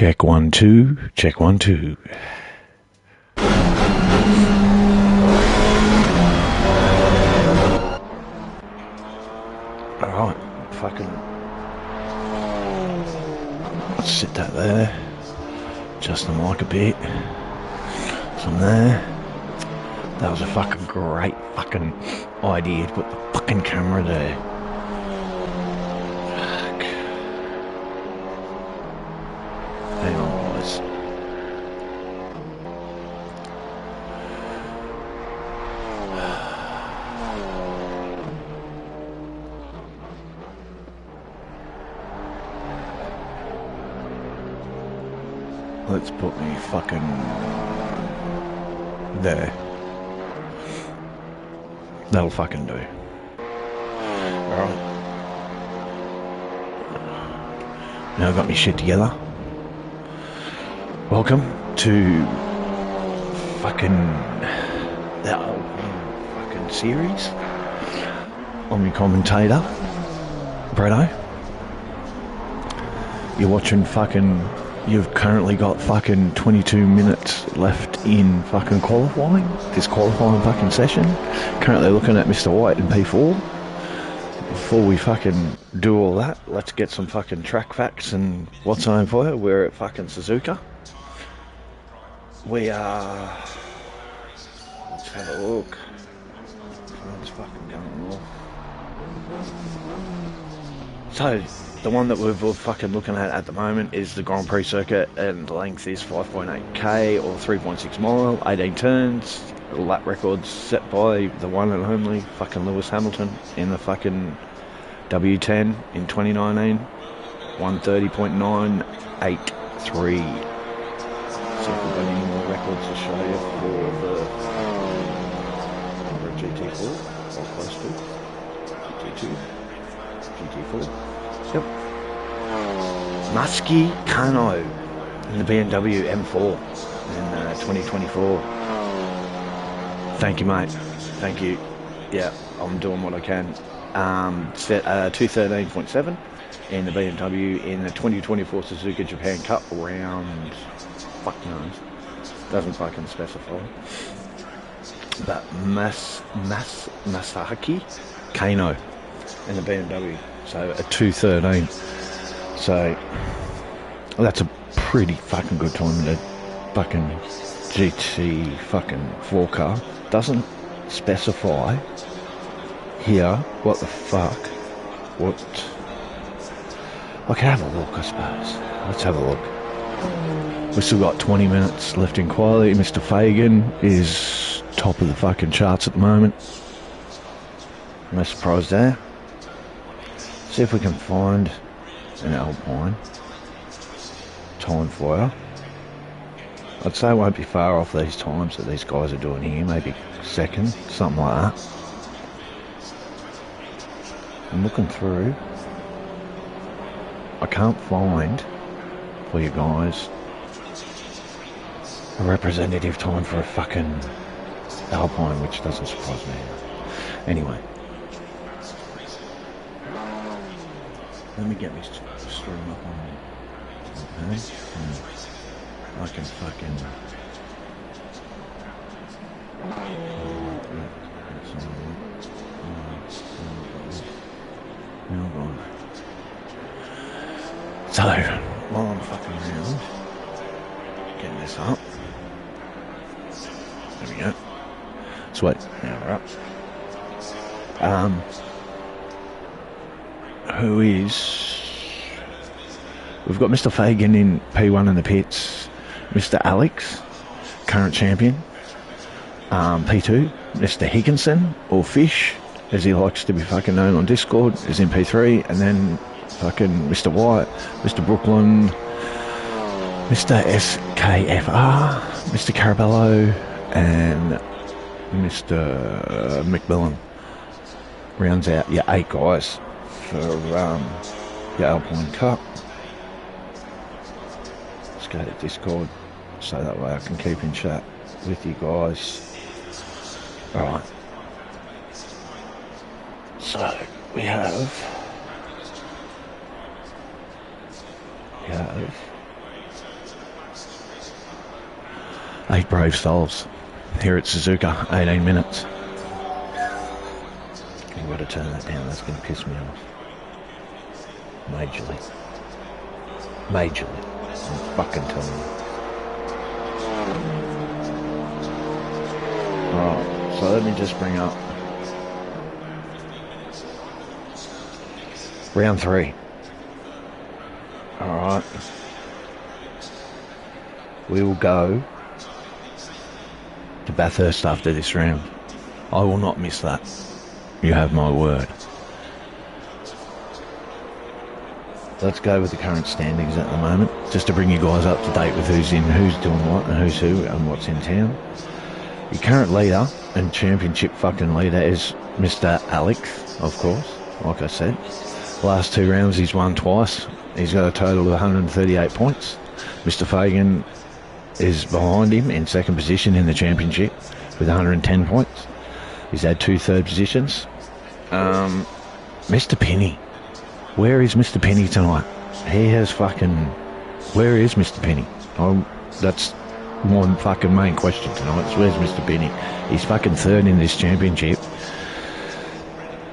Check 1 2, check 1 2. Alright, fucking. Let's sit that there. Adjust the mic a bit. From there. That was a fucking great fucking idea to put the fucking camera there. Fuck. Hang on, guys. Let's put me fucking there. That'll fucking do. Alright. Now I've got my shit together. Welcome to fucking that fucking series. I'm your commentator, Bretto. You're watching fucking. You've currently got fucking 22 minutes left in fucking qualifying, this qualifying fucking session. Currently looking at Mr. White in P4. Before we fucking do all that, let's get some fucking track facts and what's on for you. We're at fucking Suzuka. We are... Let's have a look. Phone's fucking going off. So... the one that we're fucking looking at the moment is the Grand Prix circuit, and the length is 5.8k or 3.6 mile, 18 turns. Lap records set by the one and only fucking Lewis Hamilton in the fucking W10 in 2019, 130.983. See if we've got any more records to show you for the GT4 or close to GT2, GT4. Yep. Muskie Kano in the BMW M4 in 2024. Thank you, mate. Thank you. Yeah, I'm doing what I can. Set 213.7 in the BMW in the 2024 Suzuka Japan Cup round. Fuck knows. Doesn't fucking specify. But Masaki Kano in the BMW. So a 2:13. So that's a pretty fucking good time in a fucking GT fucking 4 car. Doesn't specify here what the fuck. What? I can have a look, I suppose. Let's have a look. We've still got 20 minutes left in quality. Mr. Fagan is top of the fucking charts at the moment. No surprise there. See if we can find an Alpine time for you. I'd say it won't be far off these times that these guys are doing here, maybe second, something like that. I'm looking through. I can't find for you guys a representative time for a fucking Alpine, which doesn't surprise me. Anyway. Let me get me stream up on it. Okay. I can fucking... So, while I'm fucking around, getting this up. There we go. Sweet. Now we're up. Who is... We've got Mr. Fagan in P1 in the pits. Mr. Alex, current champion. P2, Mr. Higginson, or Fish, as he likes to be fucking known on Discord, is in P3. And then fucking Mr. White, Mr. Brooklyn, Mr. SKFR, Mr. Carabello, and Mr. McMillan. Rounds out your 8 guys for your Alpine Cup. Let's go to Discord so that way I can keep in chat with you guys. Alright. So we have 8 Brave Souls here at Suzuka, 18 minutes. I've got to turn that down, that's going to piss me off. Majorly. I'm fucking telling you. Alright, so let me just bring up round 3. Alright. We will go to Bathurst after this round. I will not miss that. You have my word. Let's go with the current standings at the moment, just to bring you guys up to date with who's in, who's doing what, and who's who, and what's in town. Your current leader and championship fucking leader is Mr. Alex, of course, like I said. Last 2 rounds he's won twice. He's got a total of 138 points. Mr. Fagan is behind him in second position in the championship with 110 points. He's had 2 third positions. Mr. Penny. Where is Mr. Penny tonight? He has fucking... Where is Mr. Penny? That's one fucking main question tonight. Is where's Mr. Penny? He's fucking third in this championship.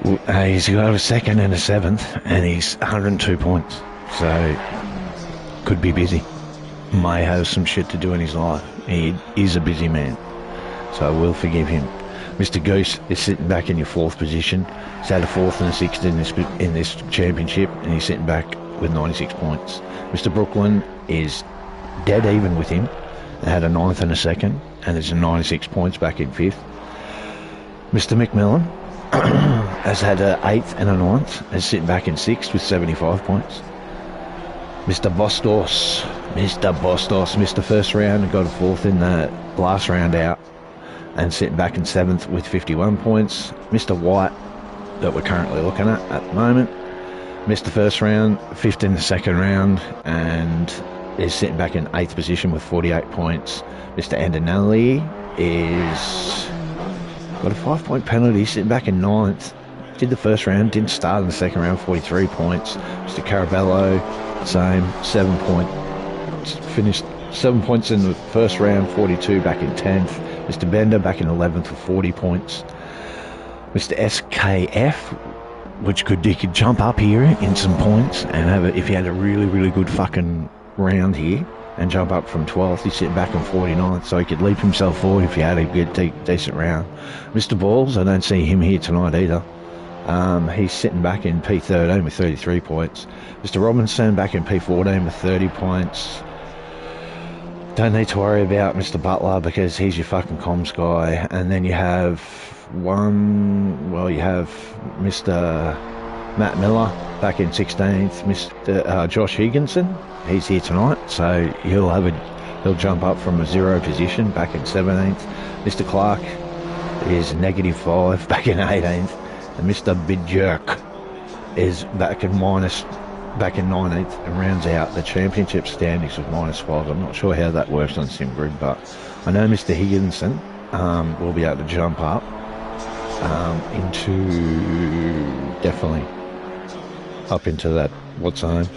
He's got a second and a 7th, and he's 102 points. So, could be busy. May have some shit to do in his life. He is a busy man. So we'll forgive him. Mr. Goose is sitting back in your 4th position. He's had a 4th and a 6th in this championship, and he's sitting back with 96 points. Mr. Brooklyn is dead even with him. They had a 9th and a 2nd, and there's a 96 points back in 5th. Mr. McMillan has had an 8th and a 9th, and is sitting back in 6th with 75 points. Mr. Bostos missed the first round and got a 4th in the last round out, and sitting back in 7th with 51 points. Mr. White, that we're currently looking at the moment, missed the first round, 5th in the second round, and is sitting back in 8th position with 48 points. Mr. Andanelli is got a 5-point penalty, sitting back in 9th. Did the first round, didn't start in the second round, 43 points. Mr. Carabello, same, 7 points. Finished 7 points in the first round, 42 back in 10th. Mr. Bender back in 11th for 40 points. Mr. SKF, which he could jump up here in some points and have it if he had a really, really good fucking round here and jump up from 12th. He's sitting back in 49th, so he could leap himself forward if he had a good, decent round. Mr. Balls, I don't see him here tonight either. He's sitting back in P13 with 33 points. Mr. Robinson back in P14 with 30 points. Don't need to worry about Mr. Butler because he's your fucking comms guy. And then you have Mr. Matt Miller back in 16th. Mr. Josh Higginson, he's here tonight, so he'll jump up from a 0 position back in 17th. Mr. Clark is -5 back in 18th. And Mr. Bidjerk is back in 19th and rounds out the championship standings with -5. I'm not sure how that works on SimGrid, but I know Mr. Higginson will be able to jump up definitely up into that, what's the name?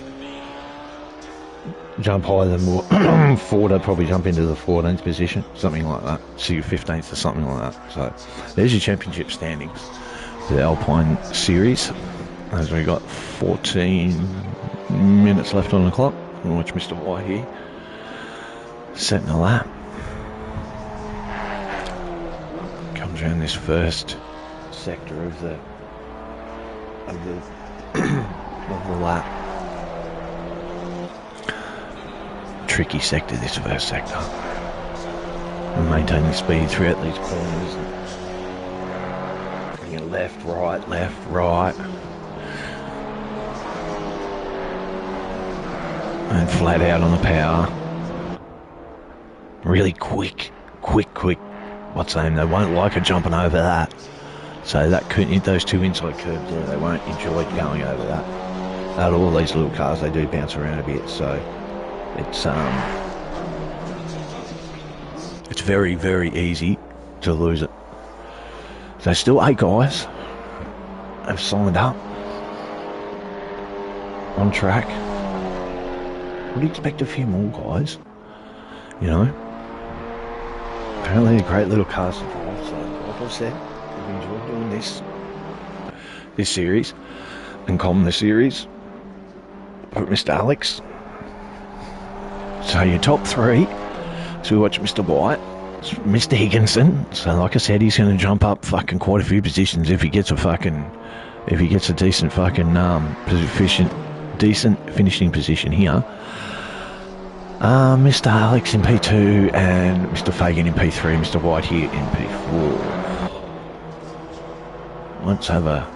Jump higher than Ford, probably jump into the 14th position, something like that. So your 15th or something like that. So there's your championship standings. The Alpine series, as we got 14 minutes left on the clock. We'll watch Mr. White here setting a lap. Comes around this first sector of the lap. Tricky sector, this first sector. And maintaining speed throughout these corners. Left, right. And flat out on the power. Really quick. What's the name? They won't like it jumping over that. So those 2 inside curves there, they won't enjoy going over that. Out of all these little cars, they do bounce around a bit, so it's very, very easy to lose it. So still 8 guys have signed up on track. Would expect a few more guys, you know. apparently a great little cars to drive. So, like I said, I've enjoyed doing this series and calling the series for Mr. Alex. So your top three. So we watch Mr. White, Mr. Higginson. So like I said, he's going to jump up fucking quite a few positions if he gets a decent fucking decent finishing position here. Mr. Alex in P2 and Mr. Fagan in P3, Mr. White here in P4. Let's have a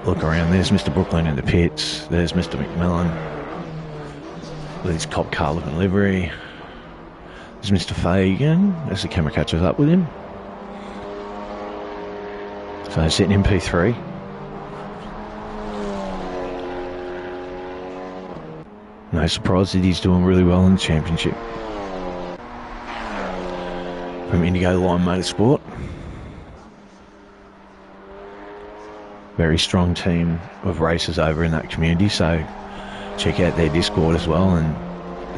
look around. There's Mr. Brooklyn in the pits. There's Mr. McMillan with his cop car looking livery. There's Mr. Fagan as the camera catches up with him. So sitting in P3. No surprise that he's doing really well in the championship. From Indigo Line Motorsport. Very strong team of racers over in that community, so check out their Discord as well, and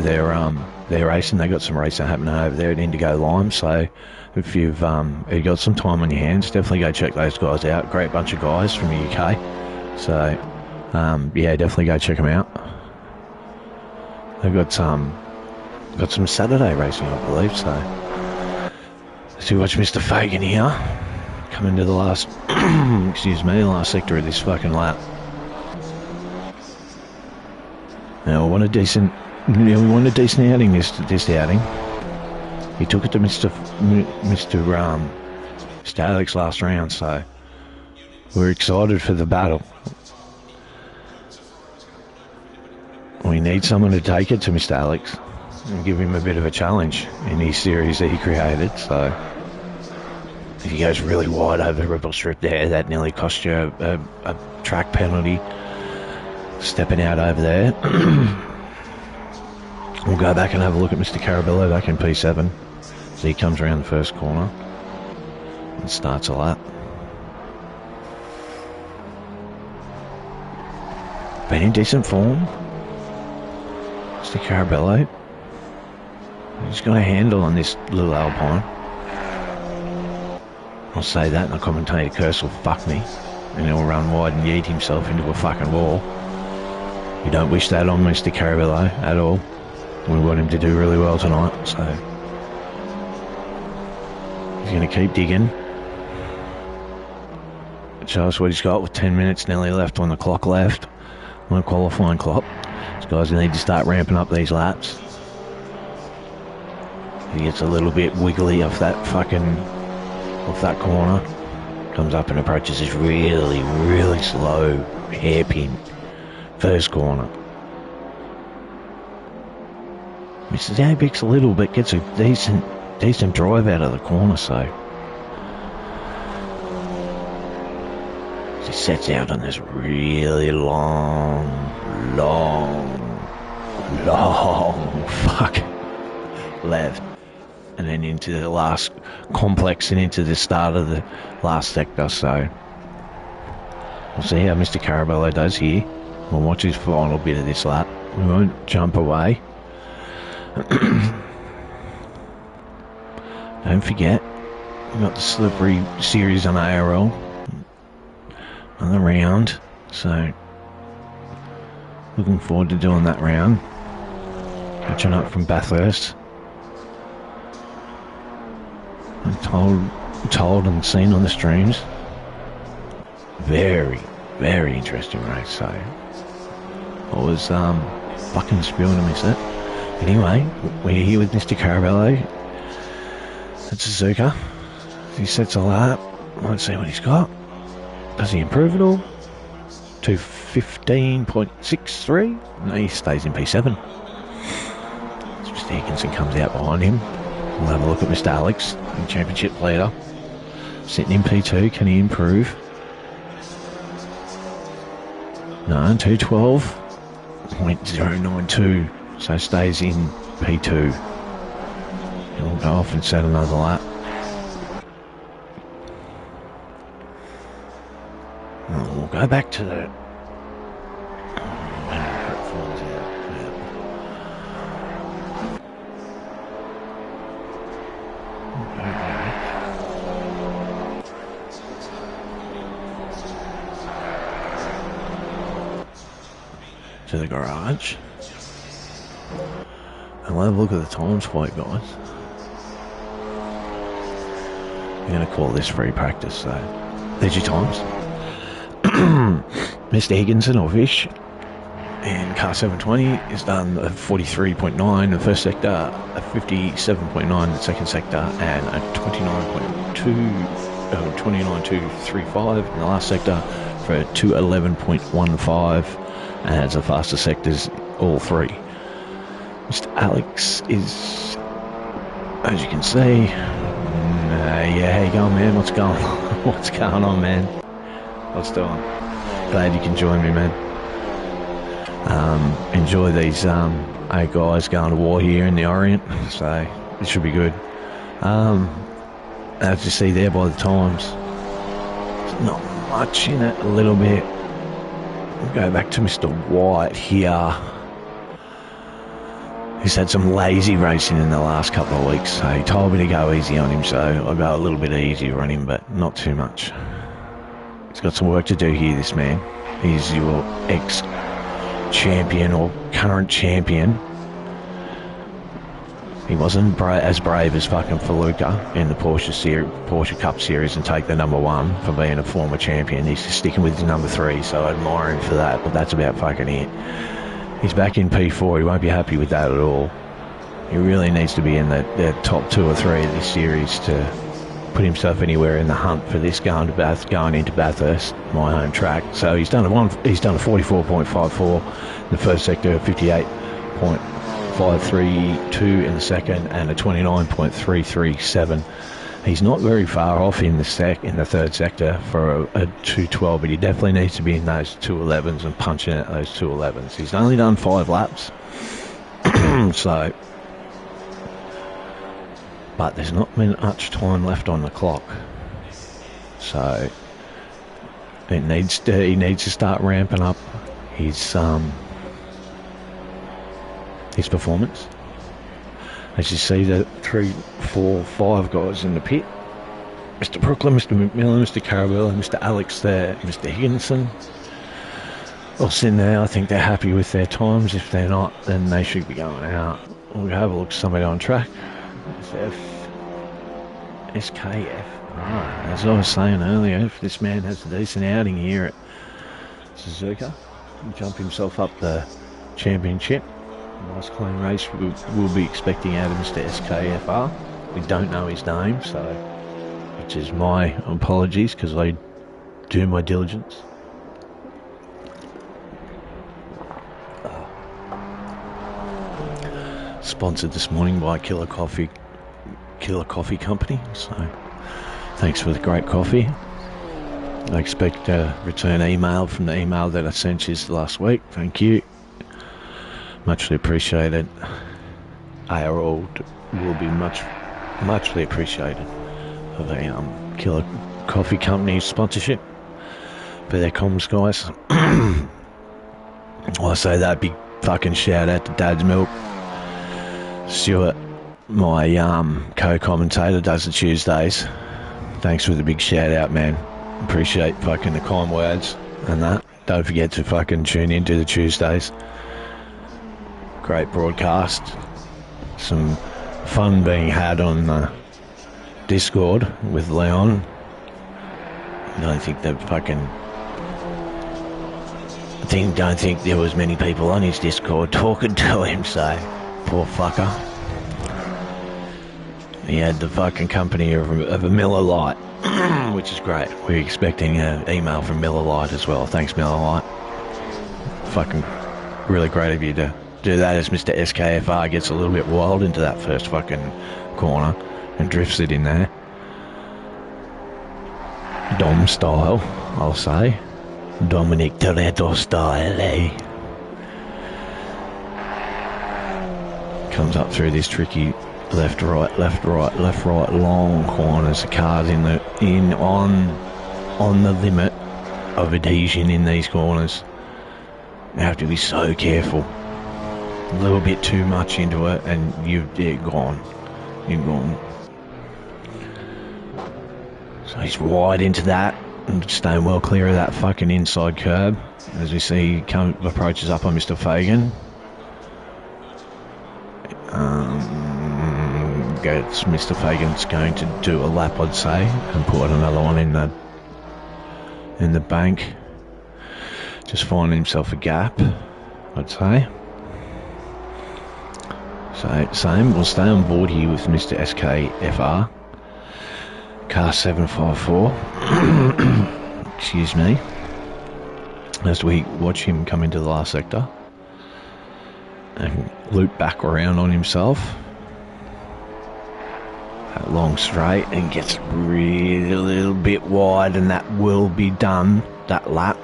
they're racing. They got some racing happening over there at Indigo Lime, so if you've got some time on your hands, definitely go check those guys out. Great bunch of guys from the UK, so yeah, definitely go check them out. They've got some Saturday racing, I believe, so let's see, watch Mr. Fagan here coming to the last last sector of this fucking lap. Now we want a decent outing this outing. He took it to Mr. Alex last round, so we're excited for the battle. We need someone to take it to Mr. Alex and give him a bit of a challenge in his series that he created. So if he goes really wide over the Ripple Strip there, that nearly cost you a track penalty stepping out over there. We'll go back and have a look at Mr. Caraballo back in P7. So he comes around the first corner and starts a lap. Been in decent form, Mr. Caraballo. He's got a handle on this little Alpine. I'll say that and the commentator curse will fuck me, and he'll run wide and yeet himself into a fucking wall. You don't wish that on Mr. Caraballo at all. We want him to do really well tonight, so he's going to keep digging. Show us what he's got with 10 minutes nearly left on the clock left, on the qualifying clock. These guys need to start ramping up these laps. He gets a little bit wiggly off that corner. Comes up and approaches this really, really slow hairpin first corner. Misses Apex a little bit, gets a decent drive out of the corner, so he sets out on this really long fuck left, and then into the last complex and into the start of the last sector. So we'll see how Mr. Caraballo does here. We'll watch his final bit of this lap. We won't jump away. Don't forget, we've got the slippery series on ARL on the round, so looking forward to doing that round. Catching up from Bathurst. I'm told and seen on the streams. Very, very interesting race, so I was fucking spewing to miss it. Anyway, we're here with Mr. Caraballo at Suzuka. He sets a lap. Let's see what he's got. Does he improve at all? 2:15.63. No, he stays in P7. Mr. Higginson comes out behind him. We'll have a look at Mr. Alex, the championship leader. Sitting in P2, can he improve? No, 2:12.092. So stays in P2. He'll go off and set another lap. We'll go back to the... to the garage. And we'll have a look at the times for you guys. I'm going to call this free practice, so there's your times. Mr. Higginson or Vish in car 720 is done a 43.9 in the first sector, a 57.9 in the second sector, and a 29.235 in the last sector for a 211.15, and it's the fastest sectors all three. Mr. Alex is, as you can see, yeah, how you going, man? What's going on? What's going on, man? What's doing? Glad you can join me, man. Enjoy these 8 guys going to war here in the Orient, so it should be good. As you see there by the times, there's not much in it, a little bit. We'll go back to Mr. White here. He's had some lazy racing in the last couple of weeks, so he told me to go easy on him, so I'll go a little bit easier on him, but not too much. He's got some work to do here, this man. He's your ex-champion or current champion. He wasn't as brave as fucking Feluca in the Porsche Cup Series and take the number 1 for being a former champion. He's just sticking with his number 3, so I admire him for that, but that's about fucking it. He's back in P4. He won't be happy with that at all. He really needs to be in the top 2 or 3 of this series to put himself anywhere in the hunt for this going into Bathurst, my home track. So he's done a 44.54 in the first sector, 58.532 in the second, and a 29.337. He's not very far off in the third sector for a 212, but he definitely needs to be in those 211s and punching at those 211s. He's only done 5 laps, so, but there's not been much time left on the clock, so he needs to start ramping up his performance. As you see, the 3, 4, 5 guys in the pit. Mr. Brooklyn, Mr. McMillan, Mr. Carabella, Mr. Alex there, Mr. Higginson. All sitting there. I think they're happy with their times. If they're not, then they should be going out. We'll have a look at somebody on track. SKF. Right. As I was saying earlier, if this man has a decent outing here at Suzuka, he'll jump himself up the championship. Nice clean race we'll be expecting out of Mr. SKFR. We don't know his name, so which is my apologies because I do my diligence. Sponsored this morning by Killer Coffee Company, so thanks for the great coffee. I expect a return email from the email that I sent you last week. Thank you. Muchly appreciated. ARL will be muchly appreciated for the Killer Coffee Company sponsorship for their comms, guys. I say that big fucking shout out to Dad's Milk. Stuart, my co-commentator, does the Tuesdays. Thanks for the big shout out, man. Appreciate fucking the kind words and that. Don't forget to fucking tune into the Tuesdays. Great broadcast. Some fun being had on Discord with Leon. I don't think there was many people on his Discord talking to him, so poor fucker. He had the fucking company of a Miller Lite, which is great. We're expecting an email from Miller Lite as well. Thanks, Miller Lite. Fucking really great of you to do that as Mr. SKFR gets a little bit wild into that first fucking corner and drifts it in there. Dom style, I'll say. Dominic Toretto style, eh? Comes up through this tricky left, right, long corners. The car's on the limit of adhesion in these corners. You have to be so careful. A little bit too much into it and you're gone. You're gone. So he's wide into that. And staying well clear of that fucking inside curb. As we see, he approaches up on Mr. Fagan. Gets Mr. Fagan's going to do a lap, I'd say, and put another one in the bank. Just finding himself a gap, I'd say. So same, we'll stay on board here with Mr. SKFR, car 754. Excuse me. As we watch him come into the last sector and loop back around on himself. That long straight and gets really a little bit wide, and that will be done, that lap.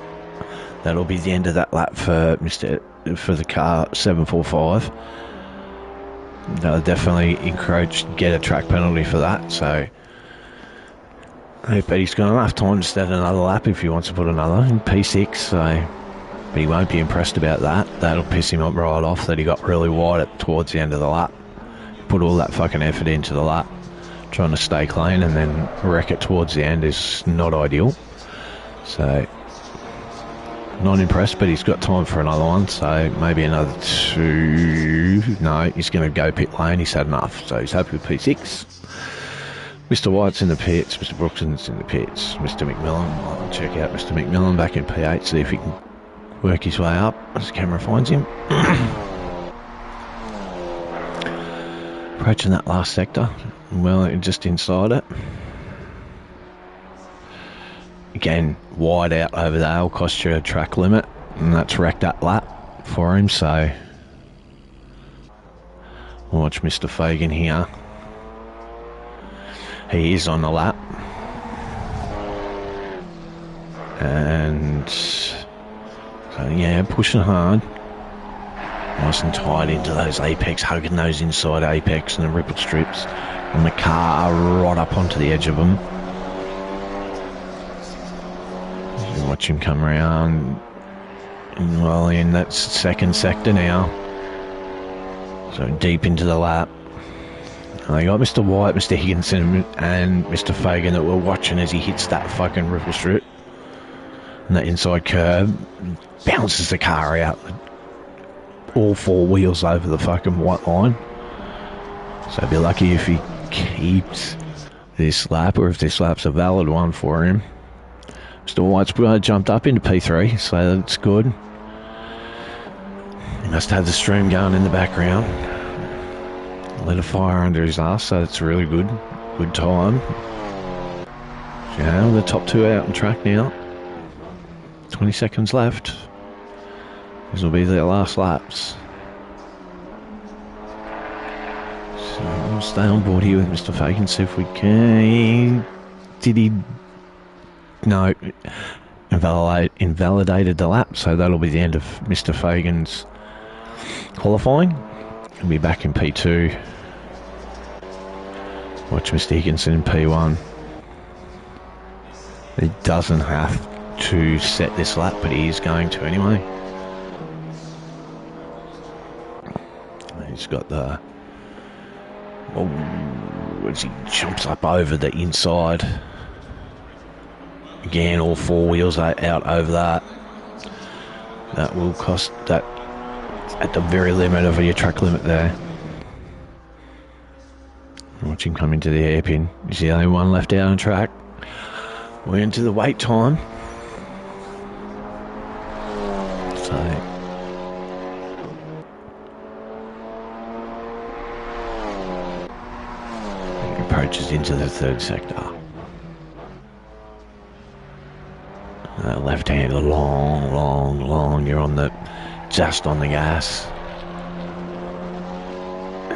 That'll be the end of that lap for the car 745. They'll definitely get a track penalty for that, so I bet he's got enough time to start another lap if he wants to put another in P6, so but he won't be impressed about that. That'll piss him up right off that he got really wide towards the end of the lap. Put all that fucking effort into the lap, trying to stay clean, and then wreck it towards the end is not ideal. So not impressed, but he's got time for another one, so maybe another two. No, he's going to go pit lane. He's had enough, so he's happy with P6. Mr. White's in the pits, Mr. Brookson's in the pits, Mr. McMillan. I'll check out Mr. McMillan back in P8, see if he can work his way up as the camera finds him. Approaching that last sector, well, just inside it. Again, wide out over there will cost you a track limit, and that's wrecked that lap for him, so watch Mr. Fagan here. He is on the lap. And so yeah, pushing hard. Nice and tight into those apex, hugging those inside apex and the ripple strips, and the car right up onto the edge of them. You watch him come around, and well, in that second sector now, so deep into the lap. And they got Mr. White, Mr. Higginson, and Mr. Fagan that were watching as he hits that fucking ripple strip and that inside curb, bounces the car out. All four wheels over the fucking white line. So be lucky if he keeps this lap, or if this lap's a valid one for him. Mr. White's jumped up into P3, so that's good. He must have the stream going in the background. Lit a fire under his ass, so that's really good. Good time. Yeah, the top two out on track now. 20 seconds left. These will be their last laps. So we'll stay on board here with Mr. Fagan, see if we can. Did he? No. Invalidated the lap, so that'll be the end of Mr. Fagan's qualifying. He'll be back in P2. Watch Mr. Higginson in P1. He doesn't have to set this lap, but he is going to anyway. He's got the... Oh, as he jumps up over the inside. Again, all four wheels are out over that. That will cost that at the very limit of your track limit there. Watch him come into the hairpin. He's the only one left out on track. We're into the wait time. So he approaches into the third sector. Left hand long. You're on the just on the gas.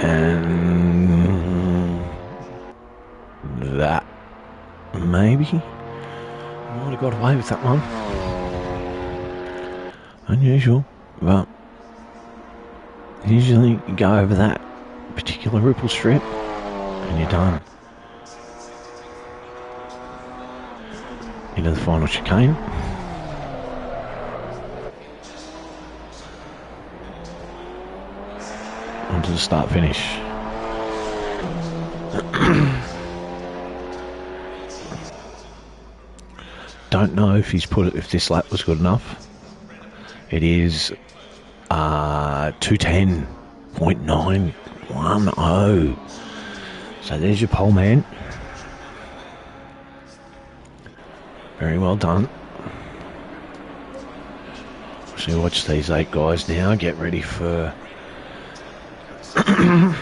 And that maybe might have got away with that one. Unusual, but usually you go over that particular ripple strip and you're done. Into the final chicane. Onto the start finish. Don't don't know if if this lap was good enough. It is 2:10.910. So there's your pole man. Very well done. So watch these 8 guys now get ready for an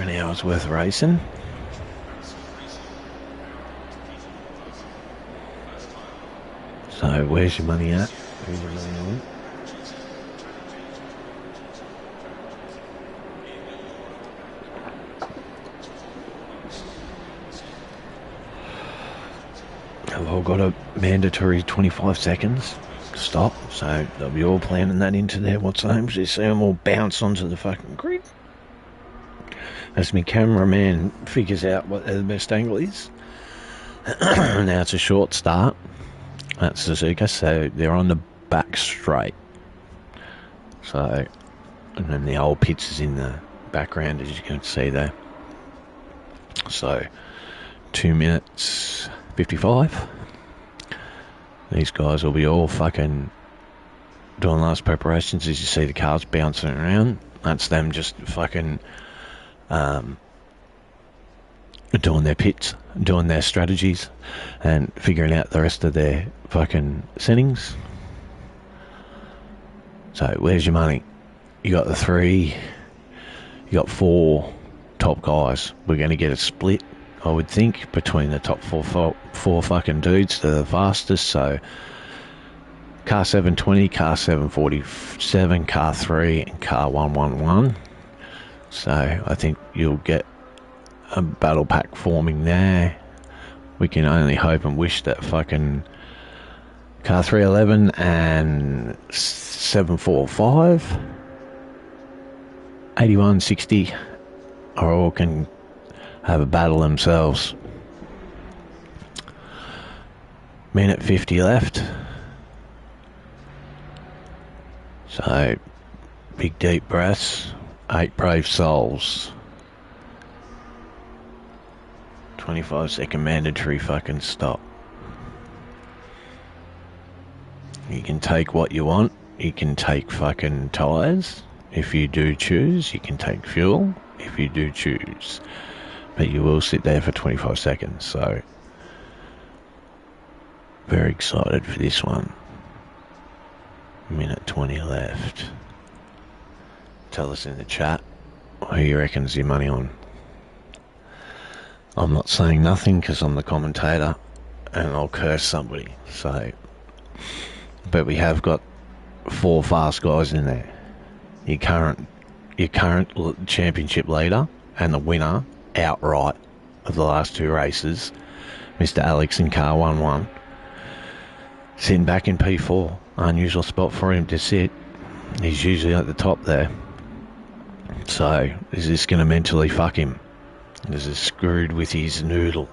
hour's worth of racing. So where's your money at? Where's your money on? They've all got a mandatory 25 seconds stop, so they'll be all planning that into their what's names. You see them all bounce onto the fucking grid as my cameraman figures out what the best angle is. Now it's a short start. That's Suzuka, so they're on the back straight. So, and then the old pits is in the background, as you can see there. So, 2 minutes 55. These guys will be all fucking doing last preparations. As you see the cars bouncing around, that's them just fucking doing their pits, doing their strategies, and figuring out the rest of their fucking settings. So where's your money? You got the 3, you got 4 top guys. We're going to get a split, I would think, between the top four fucking dudes. They're the fastest. So car 720, car 747, car 3, and car 111. So I think you'll get a battle pack forming there. We can only hope and wish that fucking car 311 and 745, 8160 are all can have a battle themselves. Minute 50 left. So big deep breaths, 8 brave souls. 25-second mandatory fucking stop. You can take what you want. You can take fucking tyres if you do choose. You can take fuel if you do choose. But you will sit there for 25 seconds. So very excited for this one. Minute 20 left. Tell us in the chat who you reckon's your money on. I'm not saying nothing because I'm the commentator and I'll curse somebody. So, but we have got 4 fast guys in there. Your current championship leader and the winner outright of the last 2 races, Mr. Alex in car 1-1, sitting back in P4. Unusual spot for him to sit. He's usually at the top there. So is this going to mentally fuck him? This is screwed with his noodle.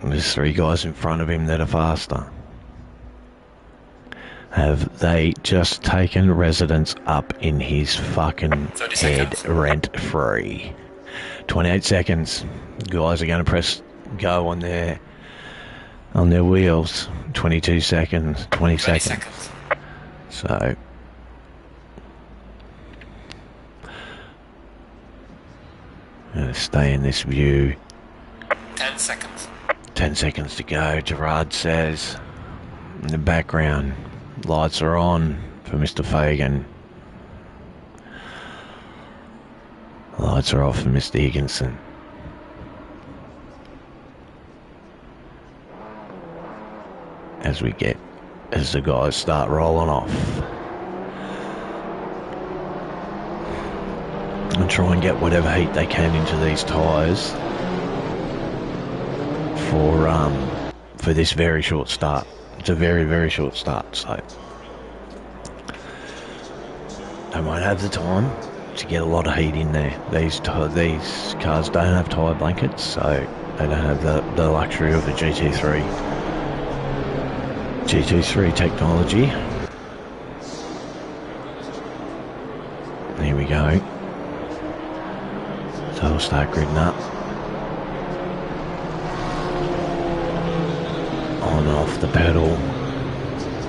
There's 3 guys in front of him that are faster. Have they just taken residence up in his fucking head rent free? 28 seconds. Guys are going to press go on their wheels. 22 seconds. 20 seconds. So stay in this view. 10 seconds. 10 seconds to go, Gerard says. In the background, lights are on for Mr. Fagan. Lights are off for Mr. Higginson. As the guys start rolling off. And try and get whatever heat they can into these tyres for this very short start. It's a very, very short start, so they won't have the time to get a lot of heat in there. These cars don't have tyre blankets, so they don't have the luxury of a GT3 technology. Here we go. So we'll start gridding up. off the pedal,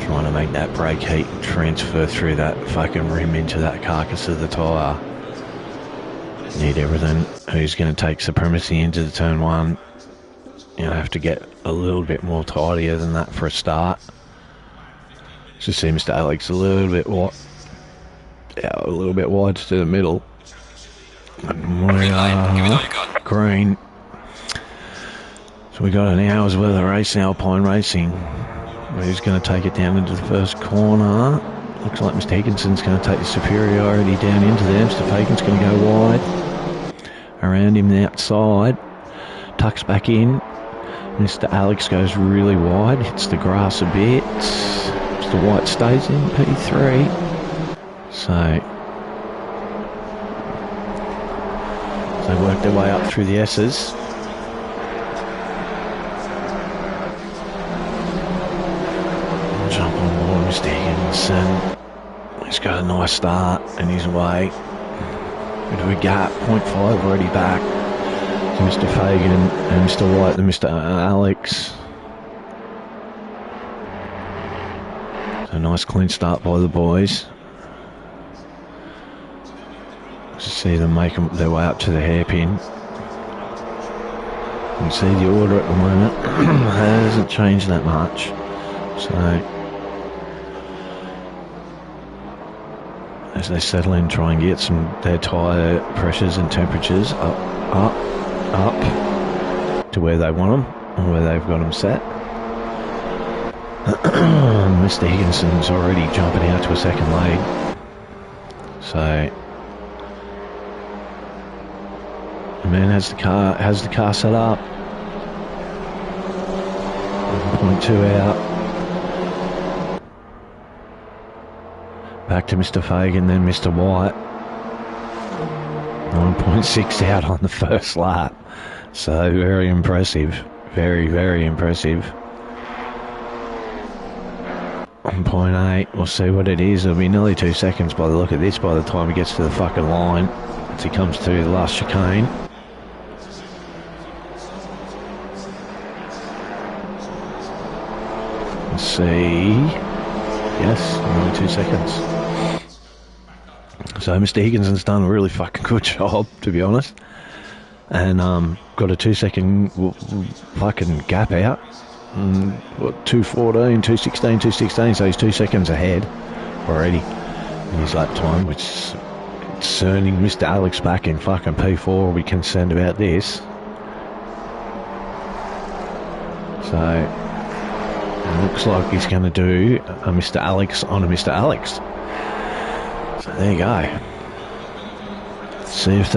trying to make that brake heat transfer through that fucking rim into that carcass of the tyre. Need everything. Who's going to take supremacy into the turn one? You know, have to get a little bit more tidier than that for a start. Just see Mr. Alex a little bit wide to the middle. Green. So we got an hour's worth of racing, Alpine racing. Who's going to take it down into the first corner? Looks like Mr. Higginson's going to take the superiority down into there. Mr. Fagan's going to go wide. Around him the outside. Tucks back in. Mr. Alex goes really wide. Hits the grass a bit. Mr. White stays in P3. So they work their way up through the S's. Jump on board Mr. Higginson. He's got a nice start in his way. Bit of a gap, 0.5 already back to Mr. Fagan and Mr. White and Mr. Alex. So a nice clean start by the boys. Just see them make their way up to the hairpin. You can see the order at the moment hasn't changed that much. So as they settle in, try and get their tyre pressures and temperatures up to where they want them and where they've got them set. Mr. Higginson's already jumping out to a second lead. So the man has the car set up. 1.2 out. Back to Mr. Fagan, then Mr. White. 9.6 out on the first lap. So very impressive. Very, very impressive. 1.8. We'll see what it is. It'll be nearly 2 seconds by the look of this by the time he gets to the fucking line. As he comes to the last chicane. Let's see. Yes, only 2 seconds. So Mr. Higginson's done a really fucking good job, to be honest. And got a 2 second fucking gap out. 2:14, 2:16, 2:16. So he's 2 seconds ahead already in his lap time, which is concerning. Mr. Alex back in fucking P4 will be concerned about this. So it looks like he's going to do a Mr. Alex on a Mr. Alex. So there you go. See if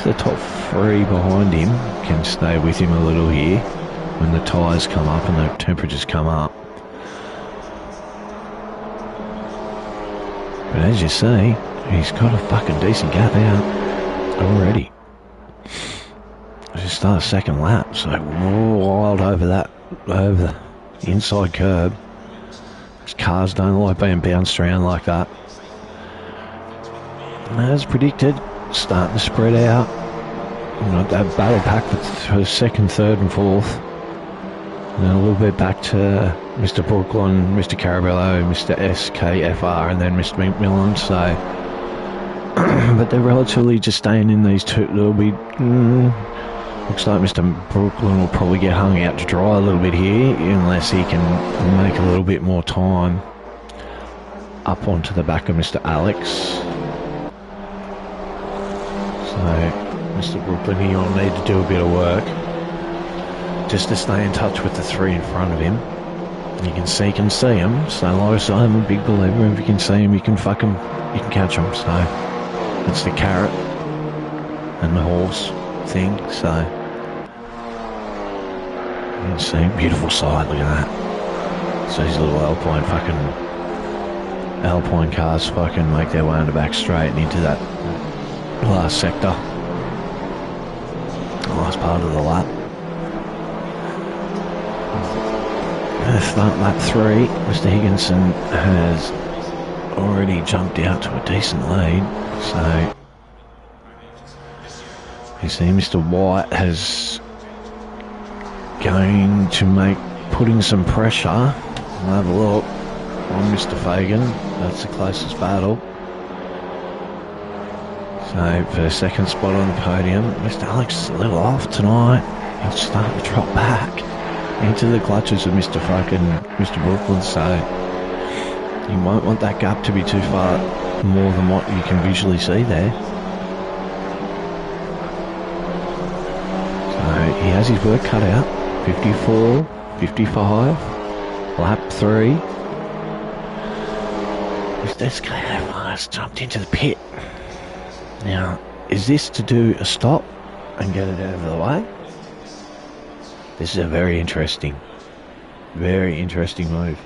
the top three behind him can stay with him a little here when the tyres come up and the temperatures come up. But as you see, he's got a fucking decent gap out already. Just start a second lap, so wild over the inside curb. These cars don't like being bounced around like that. As predicted, starting to spread out. That battle pack for second, third and fourth. And then a little bit back to Mr. Brooklyn, Mr. Carabello, Mr. SKFR and then Mr. McMillan. So, but they're relatively just staying in these two. There'll be... looks like Mr. Brooklyn will probably get hung out to dry a little bit here unless he can make a little bit more time up onto the back of Mr. Alex. So Mr. Brooklyn here will need to do a bit of work just to stay in touch with the three in front of him. You can see them. So like I say, I'm a big believer. If you can see them, you can catch them. So that's the carrot and the horse thing. So you can see beautiful side. Look at that. So these little Alpine cars fucking make their way on the back straight and into that last sector, the last part of the lap. Start lap 3. Mr. Higginson has already jumped out to a decent lead. So you see Mr. White has going to make putting some pressure. I'll have a look on Mr. Fagan. That's the closest battle. So for the second spot on the podium, Mr. Alex is a little off tonight. He's starting to drop back into the clutches of Mr. Brooklyn. So you won't want that gap to be too far more than what you can visually see there. So he has his work cut out. 54, 55, lap 3. Mr. SKF jumped into the pit. Now, is this to do a stop and get it out of the way? This is a very interesting move.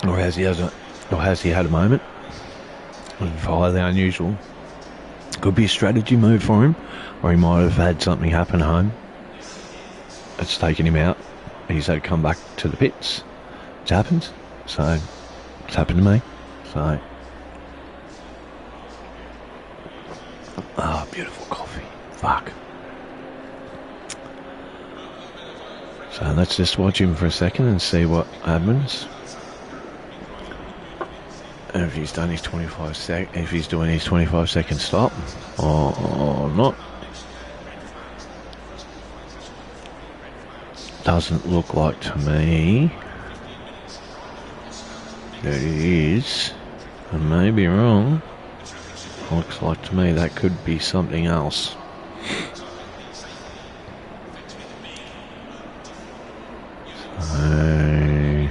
Or has he had a moment of highly unusual? Could be a strategy move for him, or he might have had something happen at home. It's taken him out. He's had to come back to the pits. It happens. So, it's happened to me. So, beautiful coffee. Fuck. So let's just watch him for a second and see what happens. And if he's done his 25 if he's doing his 25-second stop or not. Doesn't look like to me that it is. I may be wrong. Looks like to me that could be something else. So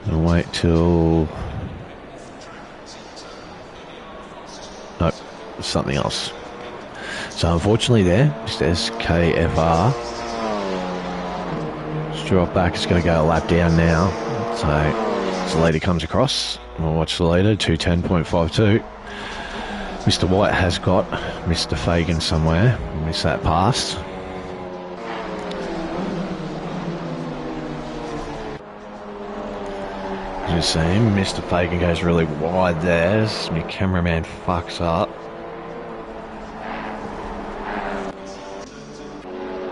I'll wait till... Nope, something else. So unfortunately there, Mr. SKFR drop back. It's going to go a lap down now. So as the leader comes across, we'll watch the leader, 210.52. Mr. White has got Mr. Fagan somewhere. Miss that past. As you see, Mr. Fagan goes really wide there. My cameraman fucks up.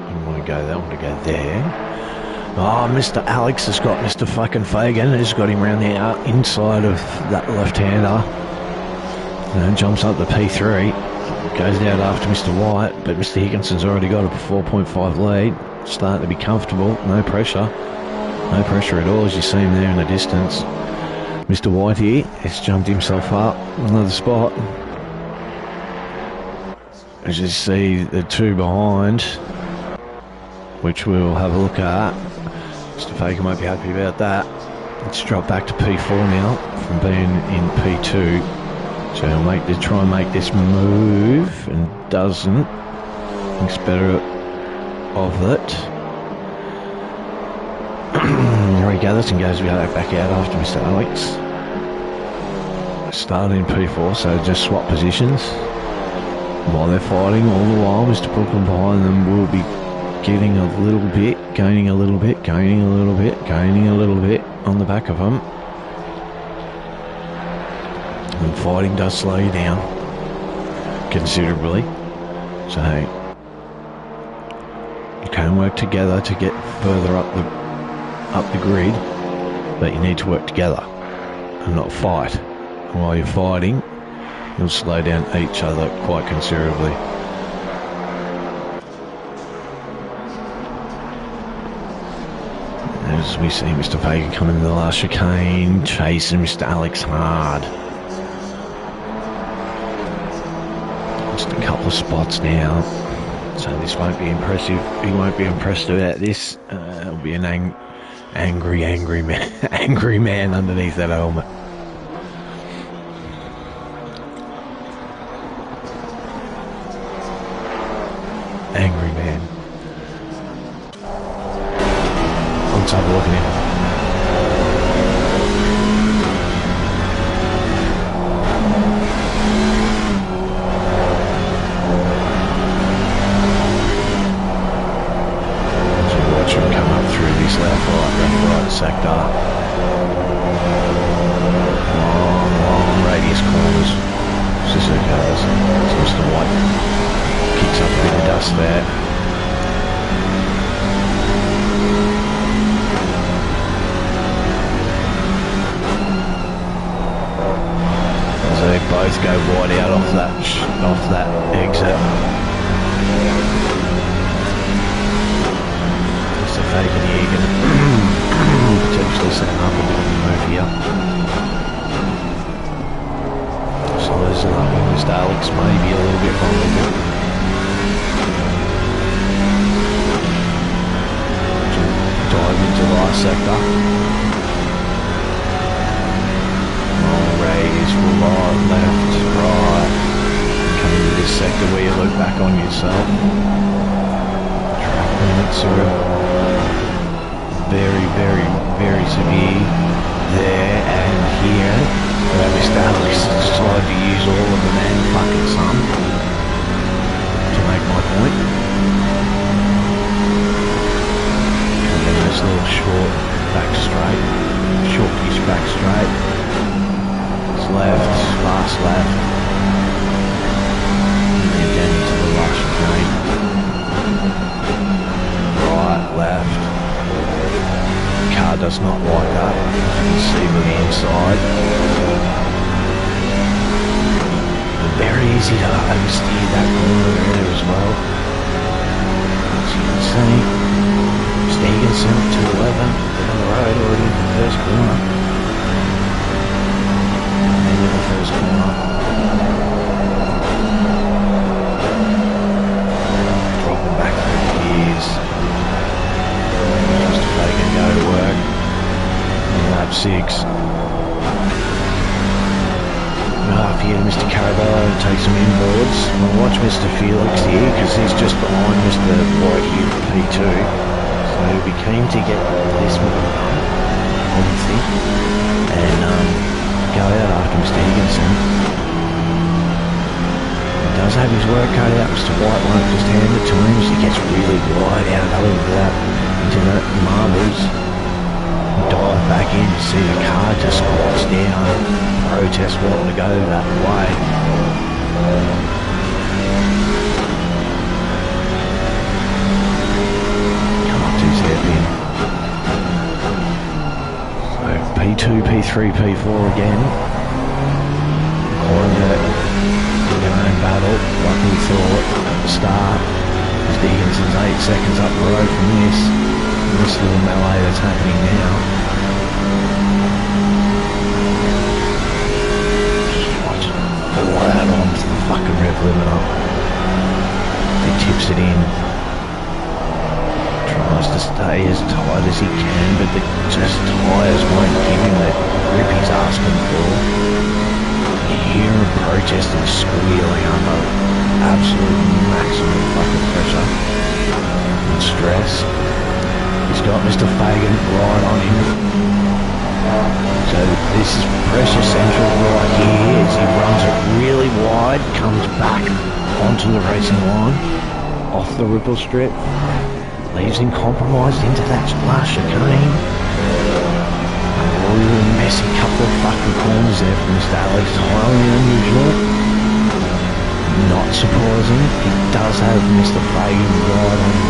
I want to go there. I want to go there. Oh, Mr. Alex has got Mr. fucking Fagan. He's got him around the inside of that left-hander. And jumps up the P3. Goes out after Mr. White. But Mr. Higginson's already got a 4.5 lead. Starting to be comfortable. No pressure. No pressure at all as you see him there in the distance. Mr. White here has jumped himself up. Another spot. As you see the two behind, which we'll have a look at. Mr. Fagan won't be happy about that. Let's drop back to P4 now from being in P2. So he'll try and make this move and doesn't. Thinks better of it. Rory Gatherton goes back out after Mr. Alex. Starting in P4, so just swap positions. While they're fighting, all the while Mr. Brooklyn behind them will be getting a little bit, gaining a little bit, gaining a little bit, gaining a little bit on the back of them. And fighting does slow you down considerably. So you can work together to get further up the grid, but you need to work together and not fight. And while you're fighting, you'll slow down each other quite considerably. As we see Mr. Fagan coming in the last chicane, chasing Mr. Alex hard. Just a couple of spots now, so this won't be impressive. He won't be impressed about this. It'll be an angry man underneath that helmet. Angry man. Let's have a look at him. So watch him come up through this left right sector. Long radius corners. Just so goes. So Mr. White kicks up a bit of dust there. both go wide out off that exit. Mr. Fagan here going to potentially setting up a bit of a move here. So there's Mr. Alex maybe a little bit vulnerable. Dive into the last sector. Raise, right, left, right. Come into this sector where you look back on yourself. Track limits are very, very, very severe there and here. But Mr. Alex has decided to use all of them and fucking some to make my point. Nice little short back straight, shortish back straight. It's left, fast left, and then down into the last chicane. Right, left. The car does not like that, as you can see on the inside. Very easy to oversteer that corner there as well. As you can see. Stevenson to 11 down the road already in the first corner. And then in the first corner. Dropping back through the gears. Just Fagan go to work. In lap 6. Up here to Mr. Caraballo and take some inboards. We'll watch Mr. Felix here because he's just behind Mr. White here P2. So he'll be keen to get this move done, obviously, and go out after Mr. Higginson. He does have his work cut out. Mr. White won't just hand it to him, so he gets really wide out over that into the marbles. Dive back in, see the car just squats down, protest wanting to go that way. So P2, P3, P4 again. Calling it in their own battle, like we thought at the start. Mr. Higginson's 8 seconds up the road from this. And this little melee that's happening now. Watch it fall out onto the fucking rev limiter. He tips it in. Tries to stay as tight as he can, but the tyres won't give him the grip he's asking for. You hear him protesting, squealing under absolute maximum fucking pressure and stress. He's got Mr. Fagan right on him. So this is pressure central right here as he runs it really wide, comes back onto the racing line, off the ripple strip. Leaves him compromised into that last chicane. A real messy couple of fucking corners there for Mr. Alex. Highly unusual. Not surprising. He does have Mr. Fagan right on him.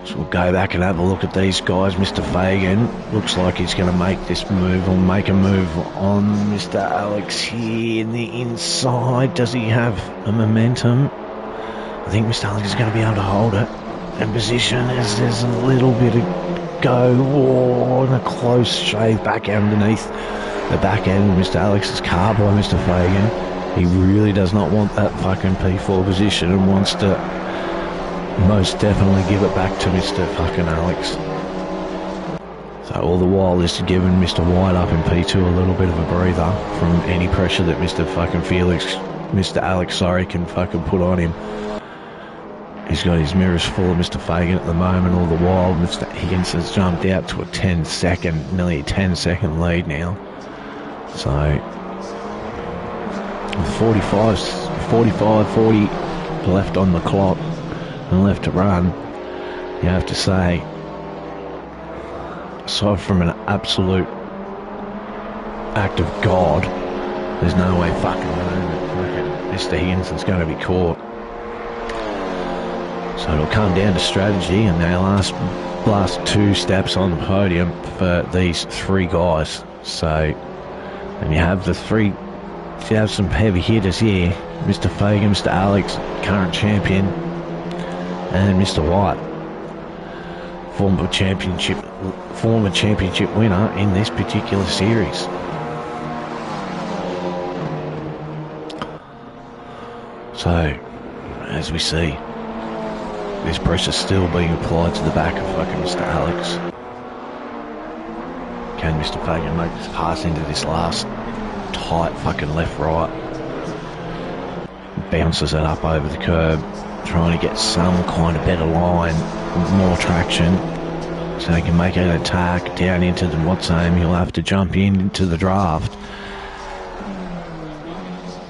So we'll go back and have a look at these guys. Mr. Fagan looks like he's going to make this move or make a move on Mr. Alex here in the inside. Does he have a momentum? I think Mr. Alex is going to be able to hold it in position as there's a little bit of go and a close shave back underneath the back end of Mr. Alex's car by Mr. Fagan. He really does not want that fucking P4 position and wants to most definitely give it back to Mr. fucking Alex. So all the while this is giving Mr. White up in P2 a little bit of a breather from any pressure that Mr. Alex, can fucking put on him. He's got his mirrors full of Mr. Fagan at the moment. All the while, Mr. Higginson's jumped out to nearly a 10-second lead now. So, with 40 left on the clock and left to run, you have to say, aside from an absolute act of God, there's no way fucking Mr. Higginson's going to be caught. So it'll come down to strategy and their last two steps on the podium for these three guys. So, and you have the three, you have some heavy hitters here. Mr. Fagan, Mr. Alex, current champion, and Mr. White, former championship winner in this particular series. So, as we see, this pressure still being applied to the back of fucking Mr. Alex. Can Mr. Fagan make this pass into this last tight fucking left-right? Bounces it up over the curb, trying to get some kind of better line, more traction, so he can make an attack down into the what's name. He'll have to jump into the draft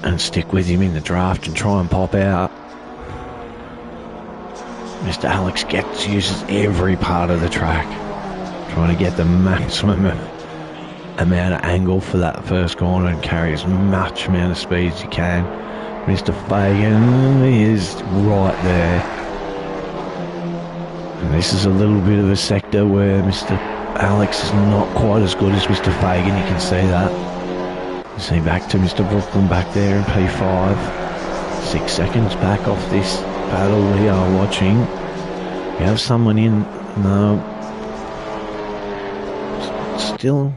and stick with him in the draft and try and pop out. Mr. Alex uses every part of the track, trying to get the maximum amount of angle for that first corner and carry as much amount of speed as he can. Mr. Fagan is right there. And this is a little bit of a sector where Mr. Alex is not quite as good as Mr. Fagan, you can see that. You see back to Mr. Brooklyn back there in P5. 6 seconds back off this battle we are watching. We have someone in. No. Still.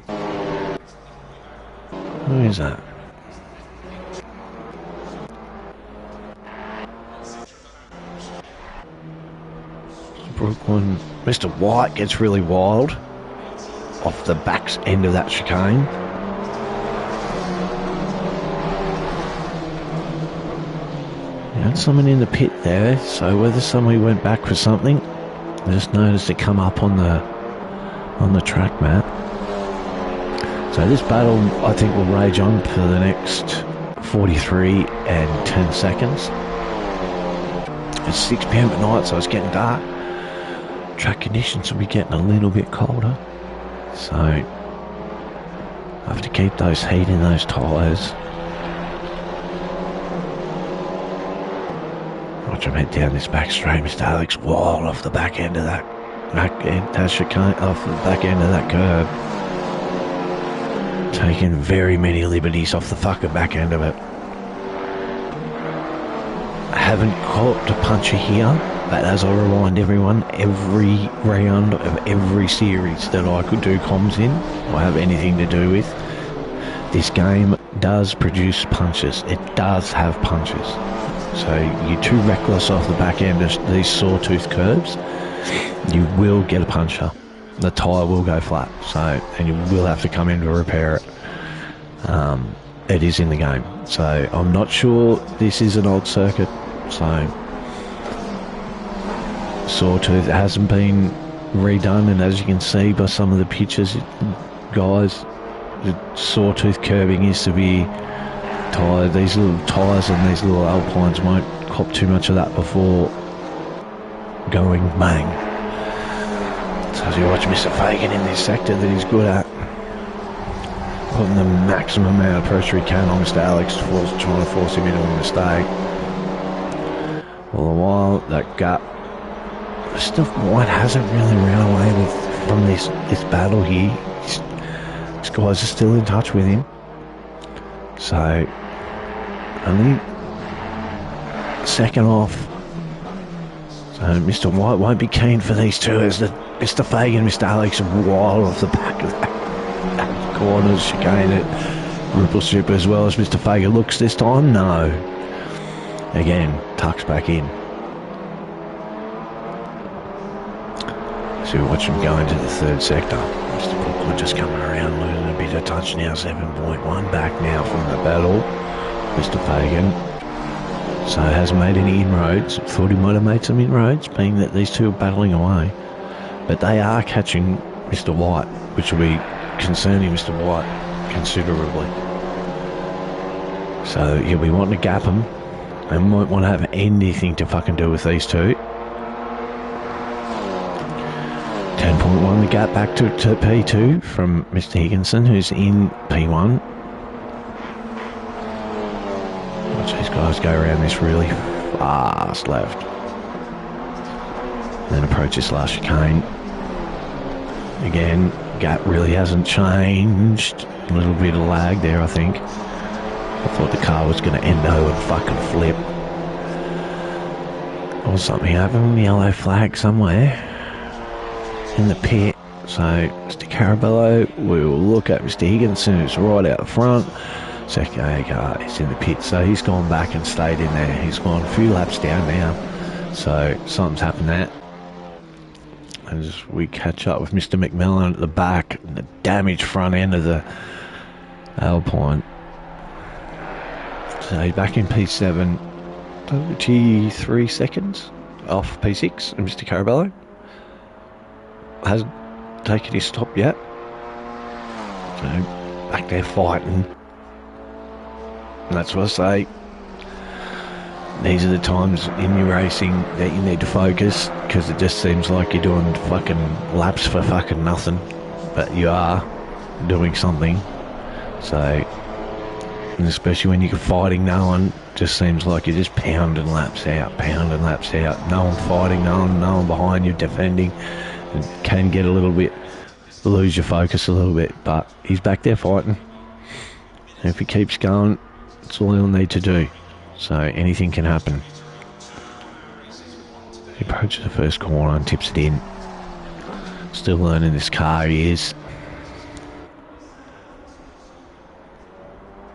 Who is that? Brooklyn. Mr. White gets really wild off the back end of that chicane. You had someone in the pit there, so whether somebody went back for something, I just noticed it come up on the track map. So this battle, I think, will rage on for the next 43 and 10 seconds. It's 6 p.m. at night, so it's getting dark. Track conditions will be getting a little bit colder, so I have to keep those heat in those tyres. Watch him head down this back straight. Mr. Alex wild off the back end of that chicane, off the back end of that curb, taking very many liberties off the fucking back end of it. I haven't caught a puncher here, but as I remind everyone, every round of every series that I could do comms in or have anything to do with, this game does produce punches. It does have punches. So you're too reckless off the back end of these sawtooth curves, you will get a puncher. The tyre will go flat, so, and you will have to come in to repair it. It is in the game. So I'm not sure this is an old circuit, so sawtooth hasn't been redone, and as you can see by some of the pictures, guys, the sawtooth curbing used to be tired. These little tyres and these little Alpines won't cop too much of that before going bang. So as you watch Mr. Fagan in this sector that he's good at, putting the maximum amount of pressure he can on Mr. Alex, trying to force him into a mistake. All the while, that gap, Mr. White hasn't really ran away from this battle here. These guys are still in touch with him. So, only second off. So Mr. White won't be keen for these two as Mr. Fagan and Mr. Alex are wild off the back of that corners, chicane it, ripple strip as well as Mr. Fagan looks this time. No. Again, tucks back in. So we watch him go into the third sector. Mr. Brooklyn just coming around, losing a bit of touch now, 7.1 back now from the battle. Mr. Fagan. So hasn't made any inroads. Thought he might have made some inroads, being that these two are battling away. But they are catching Mr. White, which will be concerning Mr. White considerably. So he'll be wanting to gap him and won't want to have anything to fucking do with these two. 10.1 the gap back to P2 from Mr. Higginson, who's in P1. Watch these guys go around this really fast left. Then approach this last chicane. Again, Gap really hasn't changed. A little bit of lag there, I think. I thought the car was going to endo and fucking flip. Or something happened, yellow flag somewhere in the pit. So Mr. Carabello, we will look at Mr. Higginson, who's right out the front. Second car is in the pit, so he's gone back and stayed in there. He's gone a few laps down now, so something's happened there. As we catch up with Mr. McMillan at the back, the damaged front end of the Alpine. So he's back in P7, 23 seconds off P6, and Mr. Carabello hasn't taken his stop yet. So back there fighting. And that's what I say. These are the times in your racing that you need to focus, because it just seems like you're doing fucking laps for fucking nothing, but you are doing something. So, and especially when you're fighting no one, just seems like you're just pounding laps out. No one fighting, no one behind you defending. It can get a little bit, lose your focus a little bit, but he's back there fighting. And if he keeps going, that's all he'll need to do. So anything can happen. He approaches the first corner and tips it in. Still learning this car, he is.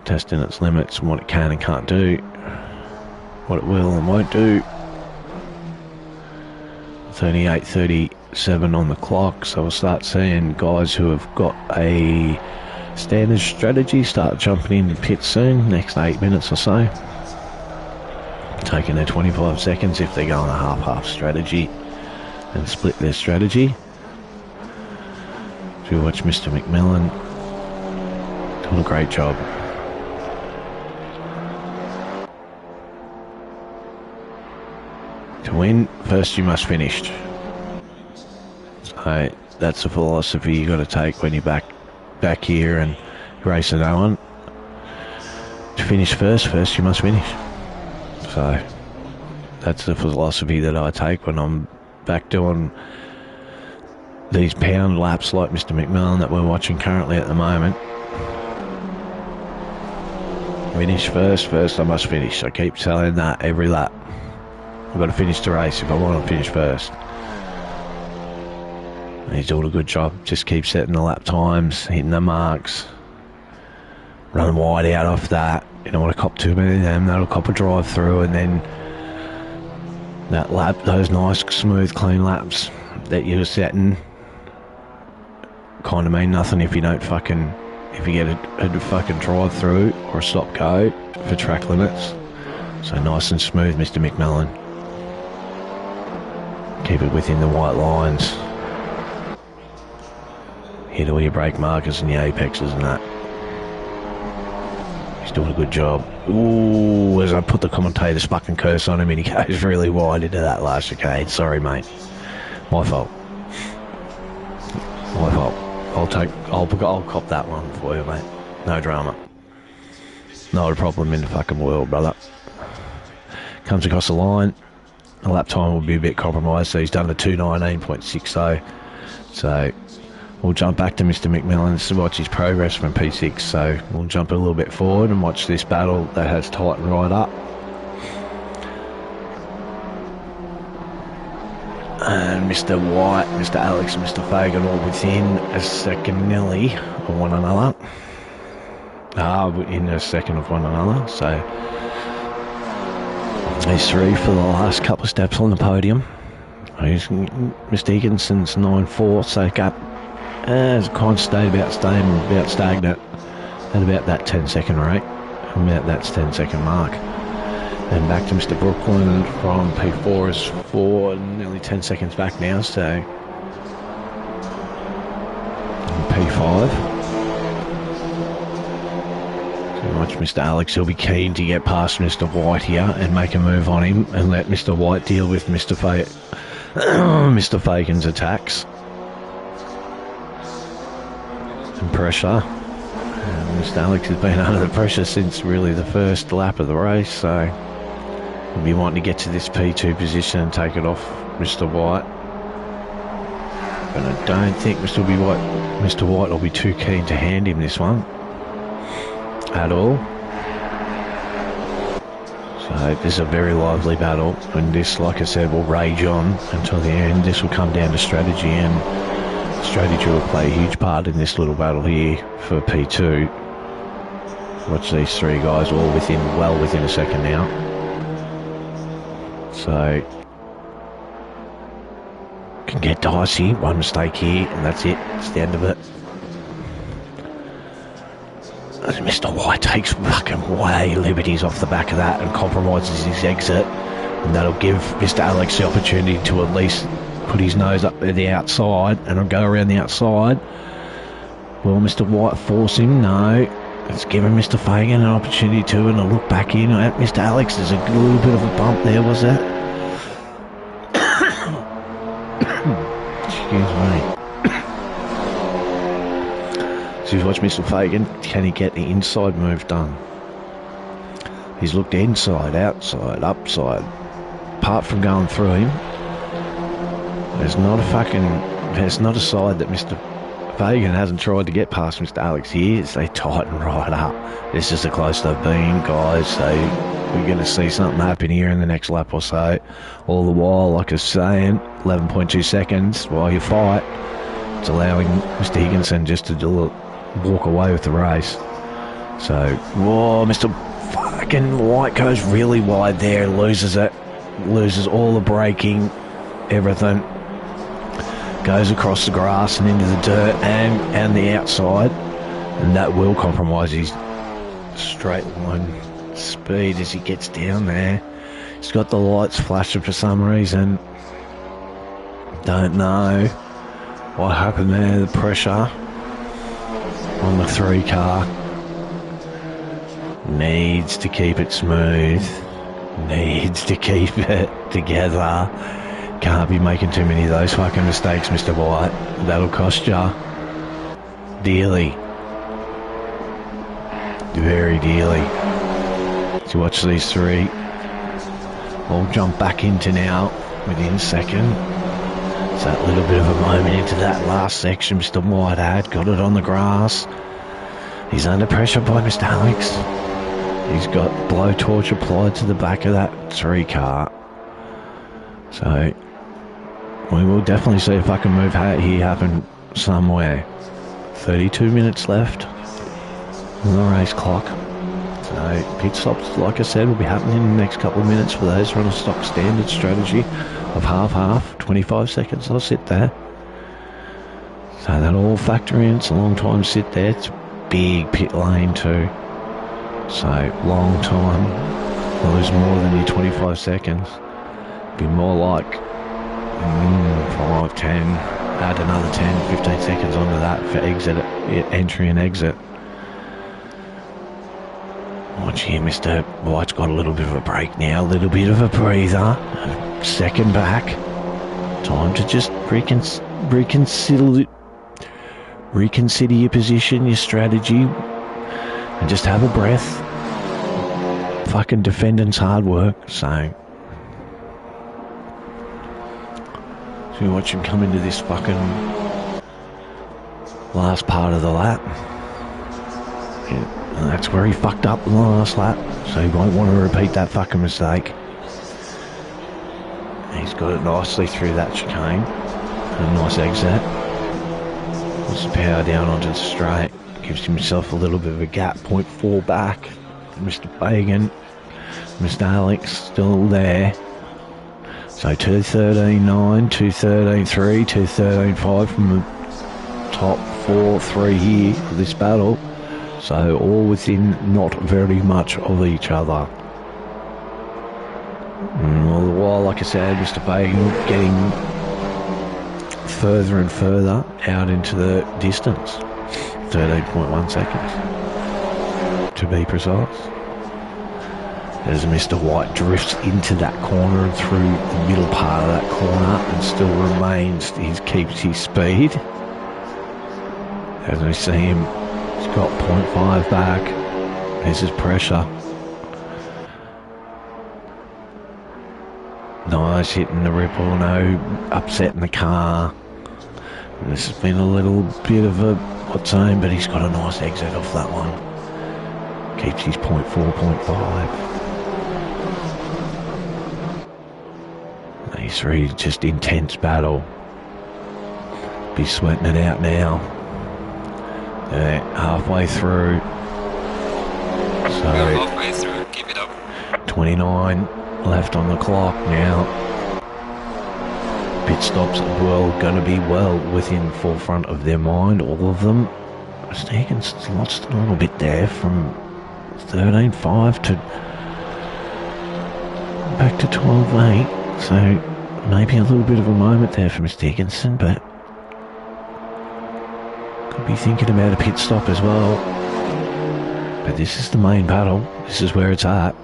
Testing its limits and what it can and can't do. What it will and won't do. 38:37 on the clock, so we'll start seeing guys who have got a standard strategy start jumping in the pit soon, next 8 minutes or so. Taking their 25 seconds if they're going a half-half strategy and split their strategy. So you watch Mr. McMillan doing a great job. To win, first you must finish. So that's the philosophy you got to take when you're back here and racing no one. To finish first you must finish. So that's the philosophy that I take when I'm back doing these pound laps like Mr. McMillan that we're watching currently at the moment. Finish first I must finish. I keep telling that every lap. I've got to finish the race if I want to finish first. And he's doing a good job. Just keep setting the lap times, hitting the marks, running wide out off that. You don't want to cop too many of them. That'll cop a drive through, and then that lap, those nice, smooth, clean laps that you're setting kind of mean nothing if you don't fucking, if you get a fucking drive through or a stop go for track limits. So nice and smooth, Mr. McMillan. Keep it within the white lines. Hit all your brake markers and your apexes and that. He's doing a good job. Ooh, as I put the commentator's fucking curse on him and he goes really wide into that last chicane. Sorry, mate. My fault. My fault. I'll cop that one for you, mate. No drama. Not a problem in the fucking world, brother. Comes across the line. The lap time will be a bit compromised, so he's done a 2:19.60. So we'll jump back to Mr. McMillan to watch his progress from P6. So we'll jump a little bit forward and watch this battle that has tightened right up. And Mr. White, Mr. Alex and Mr. Fagan all within a second nearly of one another. In a second of one another. So these three for the last couple of steps on the podium. Mr. Higginson's 9.4, so gap has kind of stayed about stagnant at about that 10-second rate, about that 10-second mark. And back to Mr. Brooklyn from P4 is 4, nearly 10 seconds back now, so P5. Watch Mr. Alex, he'll be keen to get past Mr. White here and make a move on him and let Mr. White deal with Mr. Fagan's attacks and pressure. And Mr. Alex has been under the pressure since really the first lap of the race, so he'll be wanting to get to this P2 position and take it off Mr. White. But I don't think Mr. White will be too keen to hand him this one at all. So this is a very lively battle, and this, like I said, will rage on until the end. This will come down to strategy, and strategy will play a huge part in this little battle here for P2. Watch these three guys all well within a second now. So can get dicey. One mistake here, and that's it. It's the end of it. As Mr. White takes fucking way liberties off the back of that and compromises his exit, and that'll give Mr. Alex the opportunity to at least put his nose up at the outside and go around the outside. Will Mr. White force him? No. It's giving Mr. Fagan an opportunity to, and a look back in at Mr. Alex. There's a little bit of a bump there, was that? Excuse me. So you watch Mr. Fagan. Can he get the inside move done? He's looked inside, outside, upside. Apart from going through him, there's not a side that Mr. Fagan hasn't tried to get past Mr. Alex. He is. They tighten right up. This is the closest they've been, guys. So we're going to see something happen here in the next lap or so. All the while, like I was saying, 11.2 seconds while you fight. It's allowing Mr. Higginson just to walk away with the race. So, whoa, Mr. fucking White goes really wide there, loses it, loses all the braking, everything. Goes across the grass and into the dirt and the outside, and that will compromise his straight line speed as he gets down there. He's got the lights flashing for some reason. Don't know what happened there. The pressure on the 3 car needs to keep it smooth, needs to keep it together. Can't be making too many of those fucking mistakes, Mr. White. That'll cost ya dearly. Very dearly. So watch these three all jump back into now within a second. It's that little bit of a moment into that last section Mr. White had. Got it on the grass. He's under pressure by Mr. Alex. He's got blowtorch applied to the back of that 3 car. So we will definitely see a fucking move here happen somewhere. 32 minutes left on the race clock. So pit stops, like I said, will be happening in the next couple of minutes for those who are on a stock standard strategy of half, 25 seconds. I'll sit there. So that'll all factor in. It's a long time to sit there. It's a big pit lane too. So long time. Lose more than your 25 seconds. Be more like 5, 10, add another 10, 15 seconds onto that for entry and exit. Watch here, Mr. White's got a little bit of a break now, a little bit of a breather, a second back. Time to just reconsider your position, your strategy, and just have a breath. Fucking defendant's hard work, so we watch him come into this fucking last part of the lap. Yeah, and that's where he fucked up in the last lap, so he won't want to repeat that fucking mistake. He's got it nicely through that chicane. A nice exit. Puts the power down onto the straight. Gives himself a little bit of a gap, 0.4 back. Mr. Fagan, Mr. Alex still there. So 2:13.9, 2:13.3, 2:13.5 from the top 4-3 here for this battle. So all within not very much of each other. And all the while, like I said, Mr. Fagan getting further and further out into the distance. 13.1 seconds to be precise. As Mr. White drifts into that corner and through the middle part of that corner and still keeps his speed. As we see him, he's got 0.5 back. This is pressure. Nice hitting the ripple, no upsetting the car. This has been a little bit of a hot zone, but he's got a nice exit off that one. Keeps his 0.4, 0.5. These three, just intense battle. Be sweating it out now. Halfway through. So We're halfway through. Keep it up. 29 left on the clock now. Pit stops going to be well within forefront of their mind, all of them. Higgins lost a little bit there from 13.5 to back to 12.8. So maybe a little bit of a moment there for Mr. Higginson, but could be thinking about a pit stop as well. But this is the main battle. This is where it's at.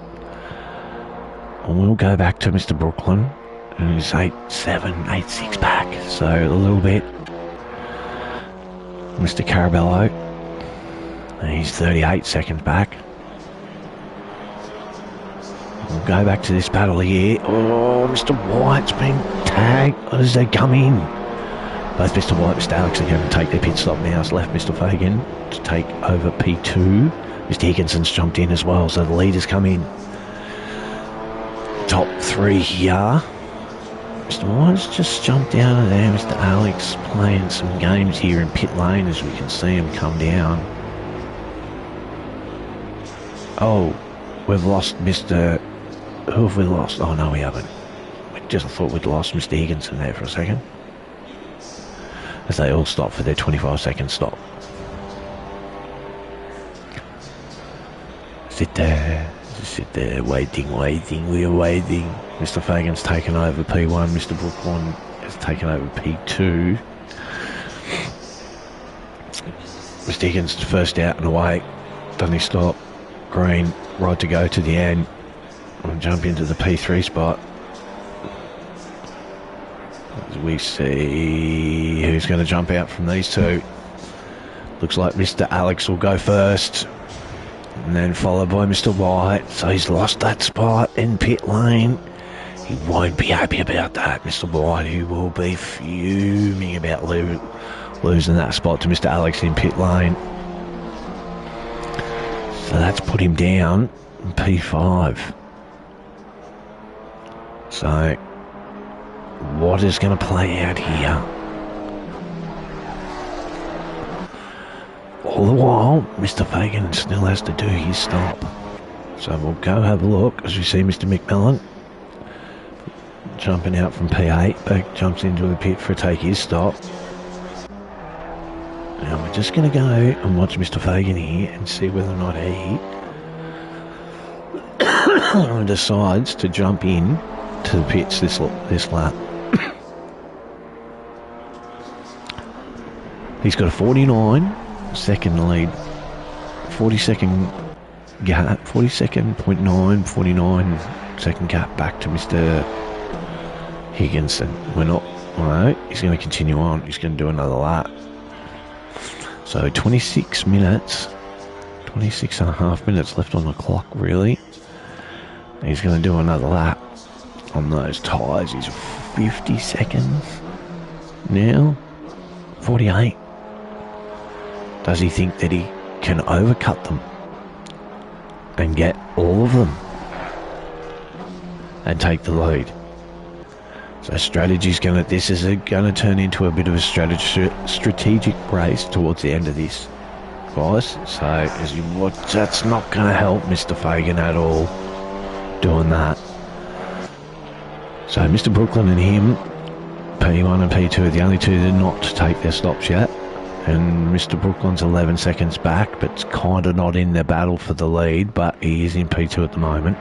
And we'll go back to Mr. Brooklyn. And he's 8.7, 8.6 back. So a little bit. Mr. Carabello. And he's 38 seconds back. We'll go back to this battle here. Oh, Mr. White's been tagged as they come in. Both Mr. White and Mr. Alex are going to take their pit stop now. It's left Mr. Fagan to take over P2. Mr. Higginson's jumped in as well, so the leaders come in. Top three here. Mr. White's just jumped out of there. Mr. Alex playing some games here in pit lane as we can see him come down. Oh, we've lost Mr... Who have we lost? Oh, no, we haven't. We just thought we'd lost Mr. Higginson there for a second. As they all stop for their 25-second stop. Sit there, waiting, we're waiting. Mr. Fagan's taken over P1, Mr. Brooklyn has taken over P2. Mr. Higgins first out and away, doesn't he stop? Green, right to go to the end. And jump into the P3 spot. As we see who's going to jump out from these two. Looks like Mr. Alex will go first. And then followed by Mr. White. So he's lost that spot in pit lane. He won't be happy about that, Mr. White. He will be fuming about losing that spot to Mr. Alex in pit lane. So that's put him down in P5. So what is going to play out here? All the while, Mr. Fagan still has to do his stop. So we'll go have a look as we see Mr. McMillan jumping out from P8, jumps into the pit for a take his stop. Now we're just going to go and watch Mr. Fagan here and see whether or not he decides to jump in to the pits this lap. He's got a 49-second lead, 40-second gap, 40.9, 49-second gap back to Mr. Higginson. We're not, no, he's going to continue on. He's going to do another lap. So 26 minutes, 26 and a half minutes left on the clock, really. He's going to do another lap on those tyres. He's 50 seconds now, 48. Does he think that he can overcut them and get all of them and take the lead? So strategy's going to, this is going to turn into a bit of a strategic race towards the end of this, guys. So as you watch, that's not going to help Mr. Fagan at all doing that. So Mr. Brooklyn and him, P1 and P2 are the only two that are not to take their stops yet. And Mr. Brooklyn's 11 seconds back, but it's kind of not in the battle for the lead, but he is in P2 at the moment.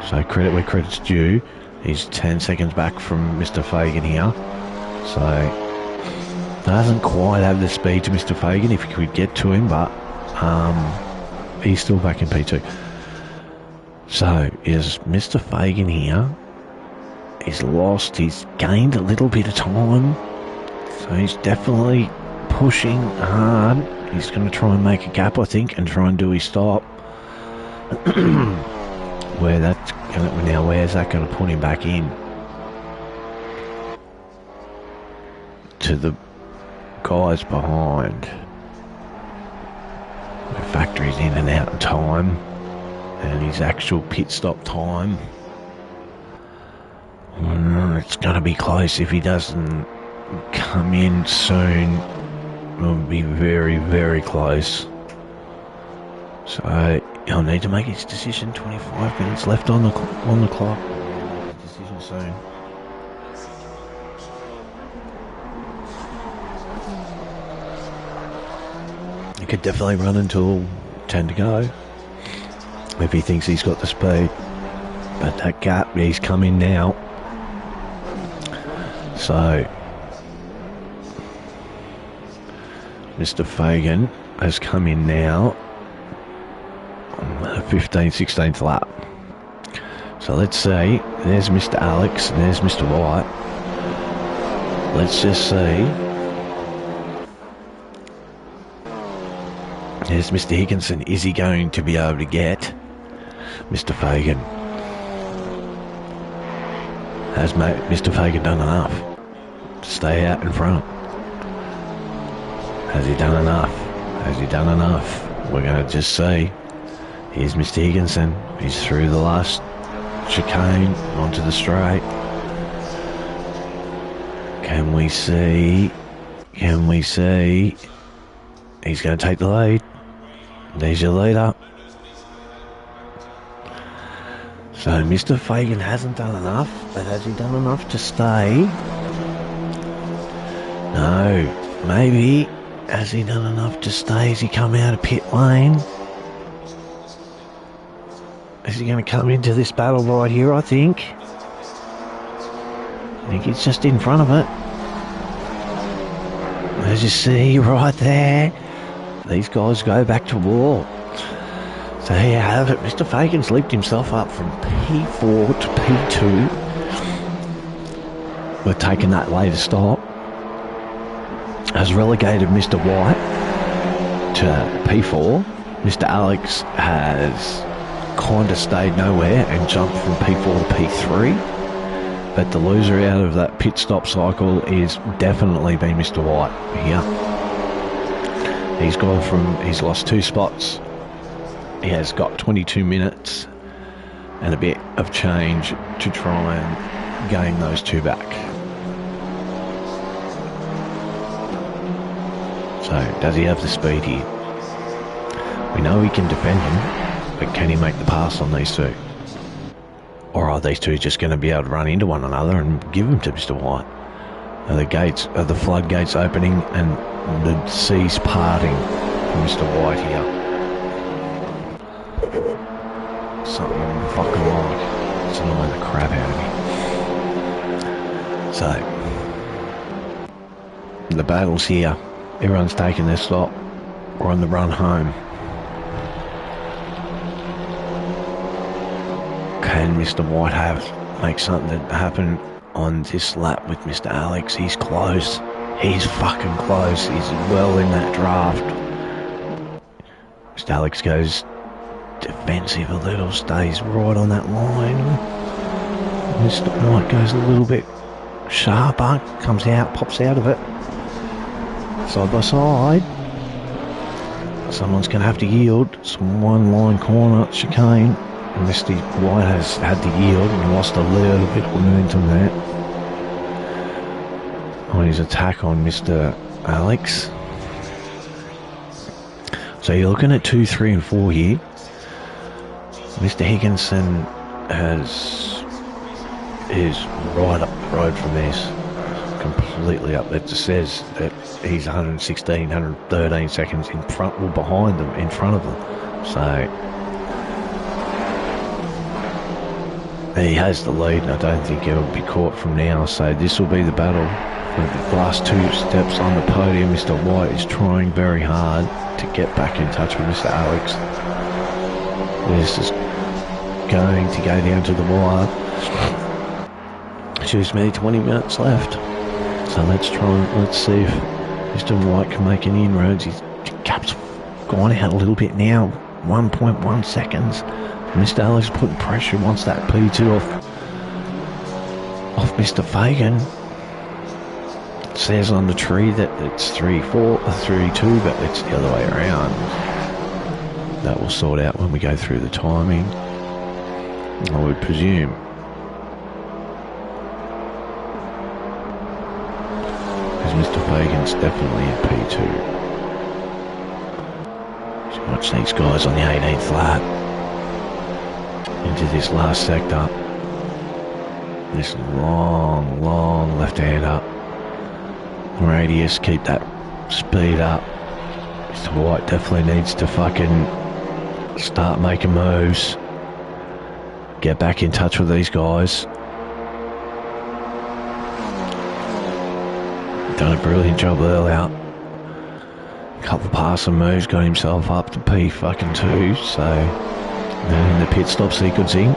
So credit where credit's due. He's 10 seconds back from Mr. Fagan here. So doesn't quite have the speed to Mr. Fagan if he could get to him, but he's still back in P2. So is Mr. Fagan here. He's lost, he's gained a little bit of time. So he's definitely pushing hard. He's going to try and make a gap, I think, and try and do his stop. Where that's going to, now where's that going to put him back in? To the guys behind. The factory's in and out of time, and his actual pit stop time. It's going to be close if he doesn't come in soon. It'll be very, very close. So he'll need to make his decision. 25 minutes left on the clock. Decision soon. He could definitely run until 10 to go if he thinks he's got the speed. But that gap, he's coming now. So Mr. Fagan has come in now on the 15th, 16th lap. So let's see. There's Mr. Alex. There's Mr. White. Let's just see. There's Mr. Higginson. Is he going to be able to get Mr. Fagan? Has Mr. Fagan done enough to stay out in front? Has he done enough? Has he done enough? We're going to just see. Here's Mr. Higginson. He's through the last chicane onto the straight. Can we see? Can we see? He's going to take the lead. There's your leader. So Mr. Fagan hasn't done enough, but has he done enough to stay? No. Maybe. Has he done enough to stay? Has he come out of pit lane? Is he going to come into this battle right here, I think? I think he's just in front of it. As you see right there, these guys go back to war. So here you have it. Mr. Fagan's leaped himself up from P4 to P2. We're taking that later stop. Has relegated Mr. White to P4. Mr. Alex has kind of stayed nowhere and jumped from P4 to P3. But the loser out of that pit stop cycle is definitely been Mr. White here. He's lost 2 spots. He has got 22 minutes and a bit of change to try and gain those 2 back. So, does he have the speed here? We know he can defend him, but can he make the pass on these 2? Or are these 2 just going to be able to run into one another and give them to Mr. White? Are the floodgates opening and the seas parting for Mr. White here? Something I'm fucking like. It's annoying the crap out of me. So, the battle's here. Everyone's taking their stop. We're on the run home. Can Mr. White make something happen on this lap with Mr. Alex? He's close. He's fucking close. He's well in that draft. Mr. Alex goes defensive a little, stays right on that line. Mr. White goes a little bit sharper, comes out, pops out of it. Side by side. Someone's going to have to yield. It's one line corner, chicane. Mr. White has had to yield and lost a little bit of momentum there on his attack on Mr. Alex. So you're looking at 2, 3 and 4 here. Mr. Higginson is right up the road from this. Completely up. It says that he's 116, 113 seconds in front or behind them, in front of them. So he has the lead, and I don't think he'll be caught from now. So this will be the battle for the last 2 steps on the podium. Mr. White is trying very hard to get back in touch with Mr. Alex. This is going to go down to the wire. Excuse me, 20 minutes left. So let's see if Mr. White can make any inroads. His gap's gone out a little bit now, 1.1 seconds. Mr. Alex putting pressure, wants that P2 off Mr. Fagan. says on the tree that it's 3-4, 3-2, but it's the other way around. That will sort out when we go through the timing, I would presume. Because Mr. Fagan's definitely in P2. So watch these guys on the 18th lap into this last sector. This long, long left-hander. Radius, keep that speed up. Mr. White definitely needs to fucking start making moves. Get back in touch with these guys. Done a brilliant job earlier. Couple of passing moves, got himself up to P fucking 2, so in the pit stop sequencing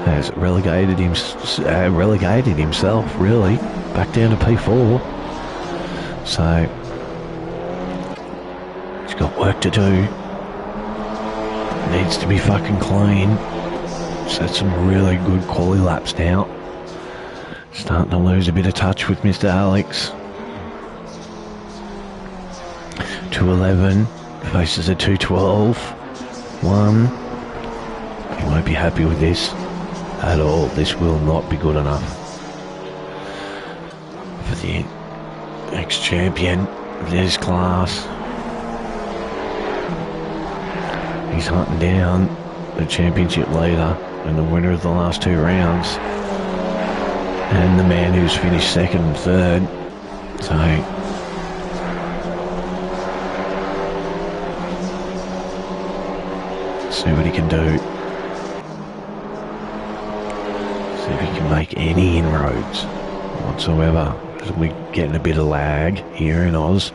has relegated himself really back down to P4. So he's got work to do. Needs to be fucking clean. Set some really good quality laps now. Starting to lose a bit of touch with Mr. Alex. 211 faces a 212. 1. He won't be happy with this at all. This will not be good enough for the ex-champion of this class. He's hunting down the championship leader and the winner of the last 2 rounds, and the man who's finished second and third. So see what he can do. See if he can make any inroads whatsoever. We're getting a bit of lag here in Oz.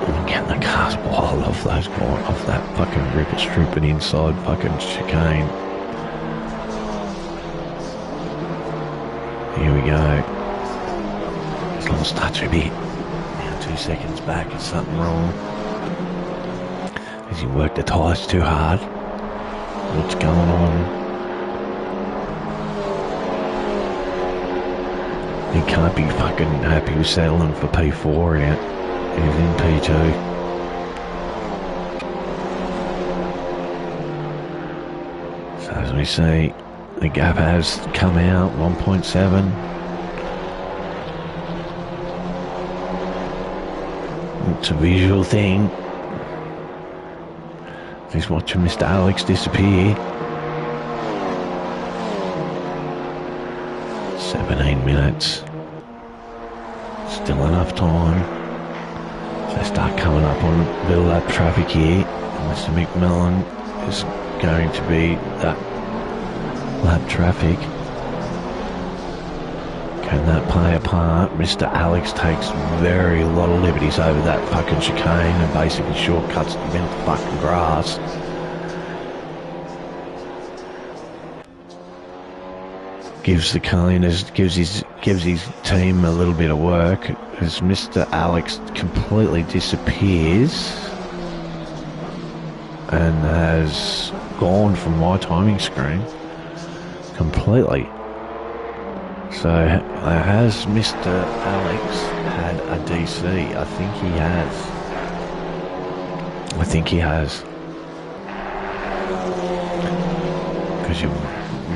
We're getting the cars wild off those guys, off that fucking ripper stripping inside fucking chicane. Here we go. He's lost touch a bit. Now 2 seconds back, is something wrong? Has he worked the tyres too hard? What's going on? He can't be fucking happy with settling for P4 yet. He's in P2. So as we see, the gap has come out, 1.7. It's a visual thing. He's watching Mr. Alex disappear. 17 minutes. Still enough time. So they start coming up on a bit of that traffic here. Mr. McMillan is going to be that lap traffic. Can that play a part? Mr. Alex takes very lot of liberties over that fucking chicane and basically shortcuts the bent fucking grass. Gives the cleaners, gives his team a little bit of work as Mr. Alex completely disappears and has gone from my timing screen completely. So has Mr. Alex had a DC? I think he has. Because you're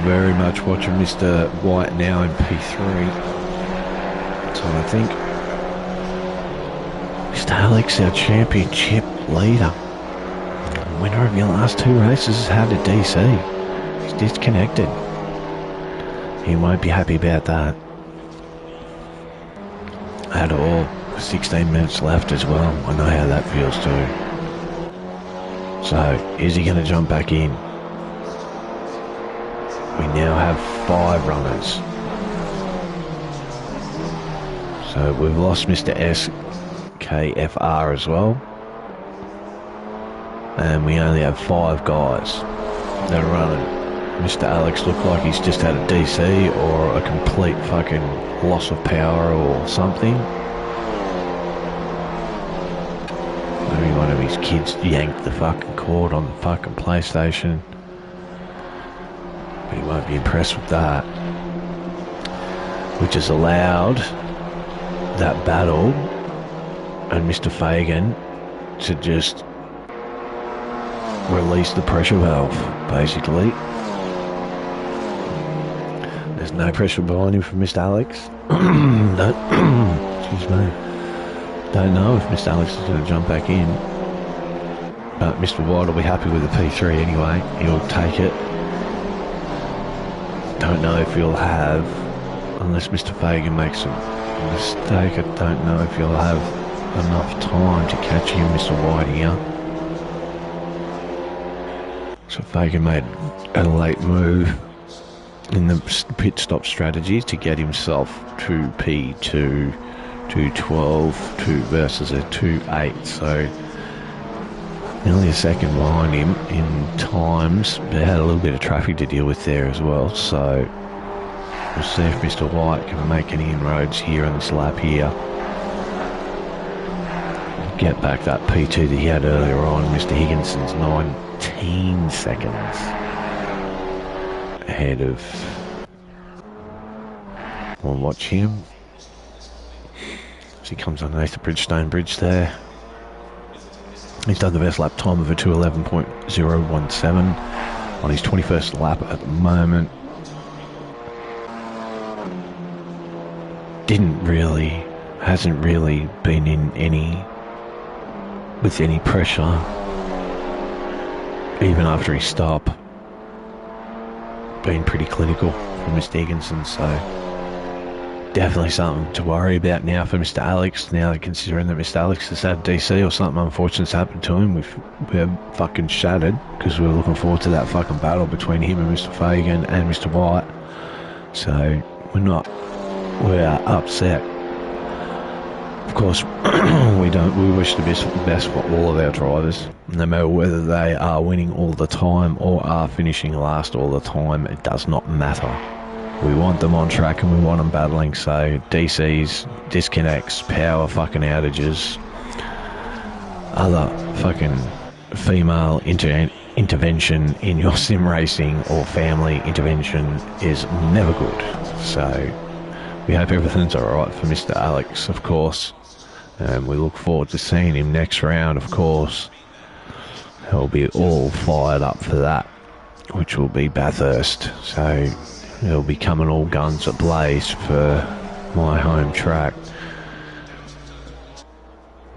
very much watching Mr. White now in P3. So I think Mr. Alex, our championship leader, winner of your last 2 races, has had a DC. He's disconnected. He won't be happy about that at all. 16 minutes left as well. I know how that feels too. So, is he going to jump back in? We now have 5 runners. So we've lost Mr. SKFR as well. And we only have 5 guys that are running. Mr. Alex looked like he's just had a DC or a complete fucking loss of power or something. Maybe one of his kids yanked the fucking cord on the fucking PlayStation. But he won't be impressed with that. Which has allowed that battle and Mr. Fagan to just release the pressure valve, basically. There's no pressure behind him from Mr. Alex. Excuse me. Don't know if Mr. Alex is going to jump back in. But Mr. White will be happy with the P3 anyway. He'll take it. Don't know if he'll have, unless Mr. Fagan makes a mistake, I don't know if he'll have enough time to catch him, Mr. White here. So Fagan made a late move in the pit stop strategy to get himself to P2, 212 versus a 2.8. So nearly a second behind him in times. They had a little bit of traffic to deal with there as well. So we'll see if Mr. White can make any inroads here on this lap here. Get back that P2 that he had earlier on. Mr. Higginson's 19 seconds ahead of. We'll watch him as he comes underneath the Bridgestone Bridge there. He's done the best lap time of a 2:11.017 on his 21st lap at the moment. Hasn't really been with any pressure, even after his stop. Been pretty clinical for Mr. Higginson, so definitely something to worry about now for Mr. Alex. Now considering that Mr. Alex has had DC or something unfortunate's happened to him, we're fucking shattered because we're looking forward to that fucking battle between him and Mr. Fagan and Mr. White. So we're upset. Of course, we wish the best for all of our drivers, no matter whether they are winning all the time or are finishing last all the time. It does not matter. We want them on track and we want them battling. So DCs, disconnects, power fucking outages, other fucking female intervention in your sim racing or family intervention is never good. So we hope everything's alright for Mr. Alex, of course. And we look forward to seeing him next round, of course. He'll be all fired up for that, which will be Bathurst. So he'll be coming all guns ablaze for my home track.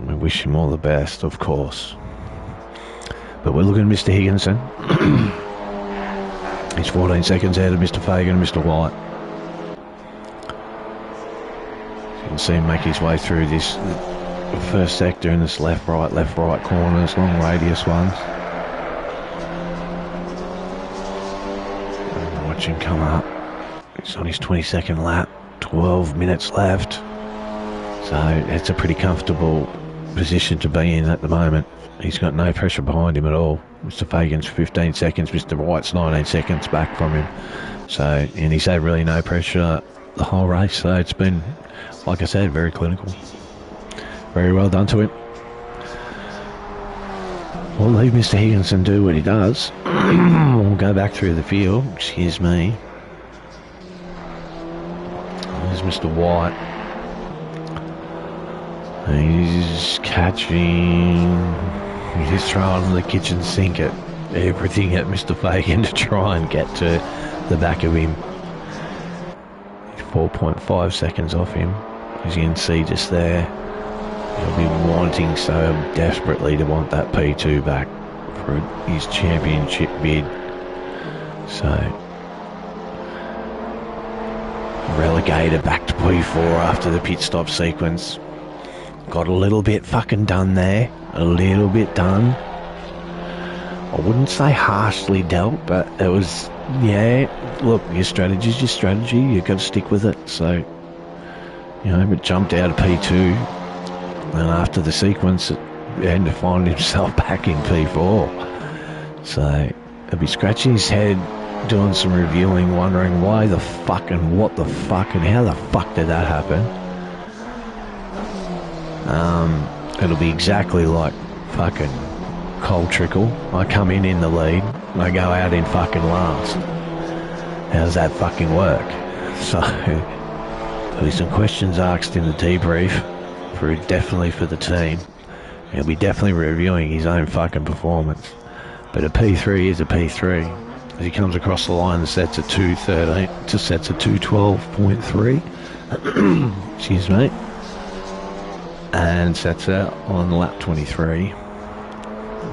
We wish him all the best, of course. But we're looking at Mr. Higginson. He's 14 seconds ahead of Mr. Fagan and Mr. White. You can see him make his way through this first sector in this left, right corners, long radius ones. And watch him come up. He's on his 22nd lap, 12 minutes left. So it's a pretty comfortable position to be in at the moment. He's got no pressure behind him at all. Mr. Fagan's 15 seconds, Mr. White's 19 seconds back from him. So, and he's had really no pressure the whole race. So it's been, like I said, very clinical. Very well done to him. We'll leave Mr. Higginson do what he does. We'll go back through the field. Excuse me. There's Mr. White. He's catching. He's throwing the kitchen sink at everything at Mr. Fagan to try and get to the back of him. 4.5 seconds off him. As you can see just there. He'll be wanting so desperately to want that P2 back for his championship bid. So, relegated back to P4 after the pit stop sequence. Got a little bit fucking done there. A little bit done. I wouldn't say harshly dealt, but it was, yeah, look, your strategy's your strategy. You've got to stick with it. So, you know, but jumped out of P2. And after the sequence, he had to find himself back in P4. So he'll be scratching his head, doing some reviewing, wondering why the fuck and what the fuck and how the fuck did that happen. It'll be exactly like fucking Cold Trickle. I come in the lead, and I go out in fucking last. How does that fucking work? So There'll be some questions asked in the debrief, definitely for the team. He'll be definitely reviewing his own fucking performance. But a P3 is a P3. As he comes across the line and sets a 2:13, just sets a 2:12.3. Excuse me. And sets out on lap 23.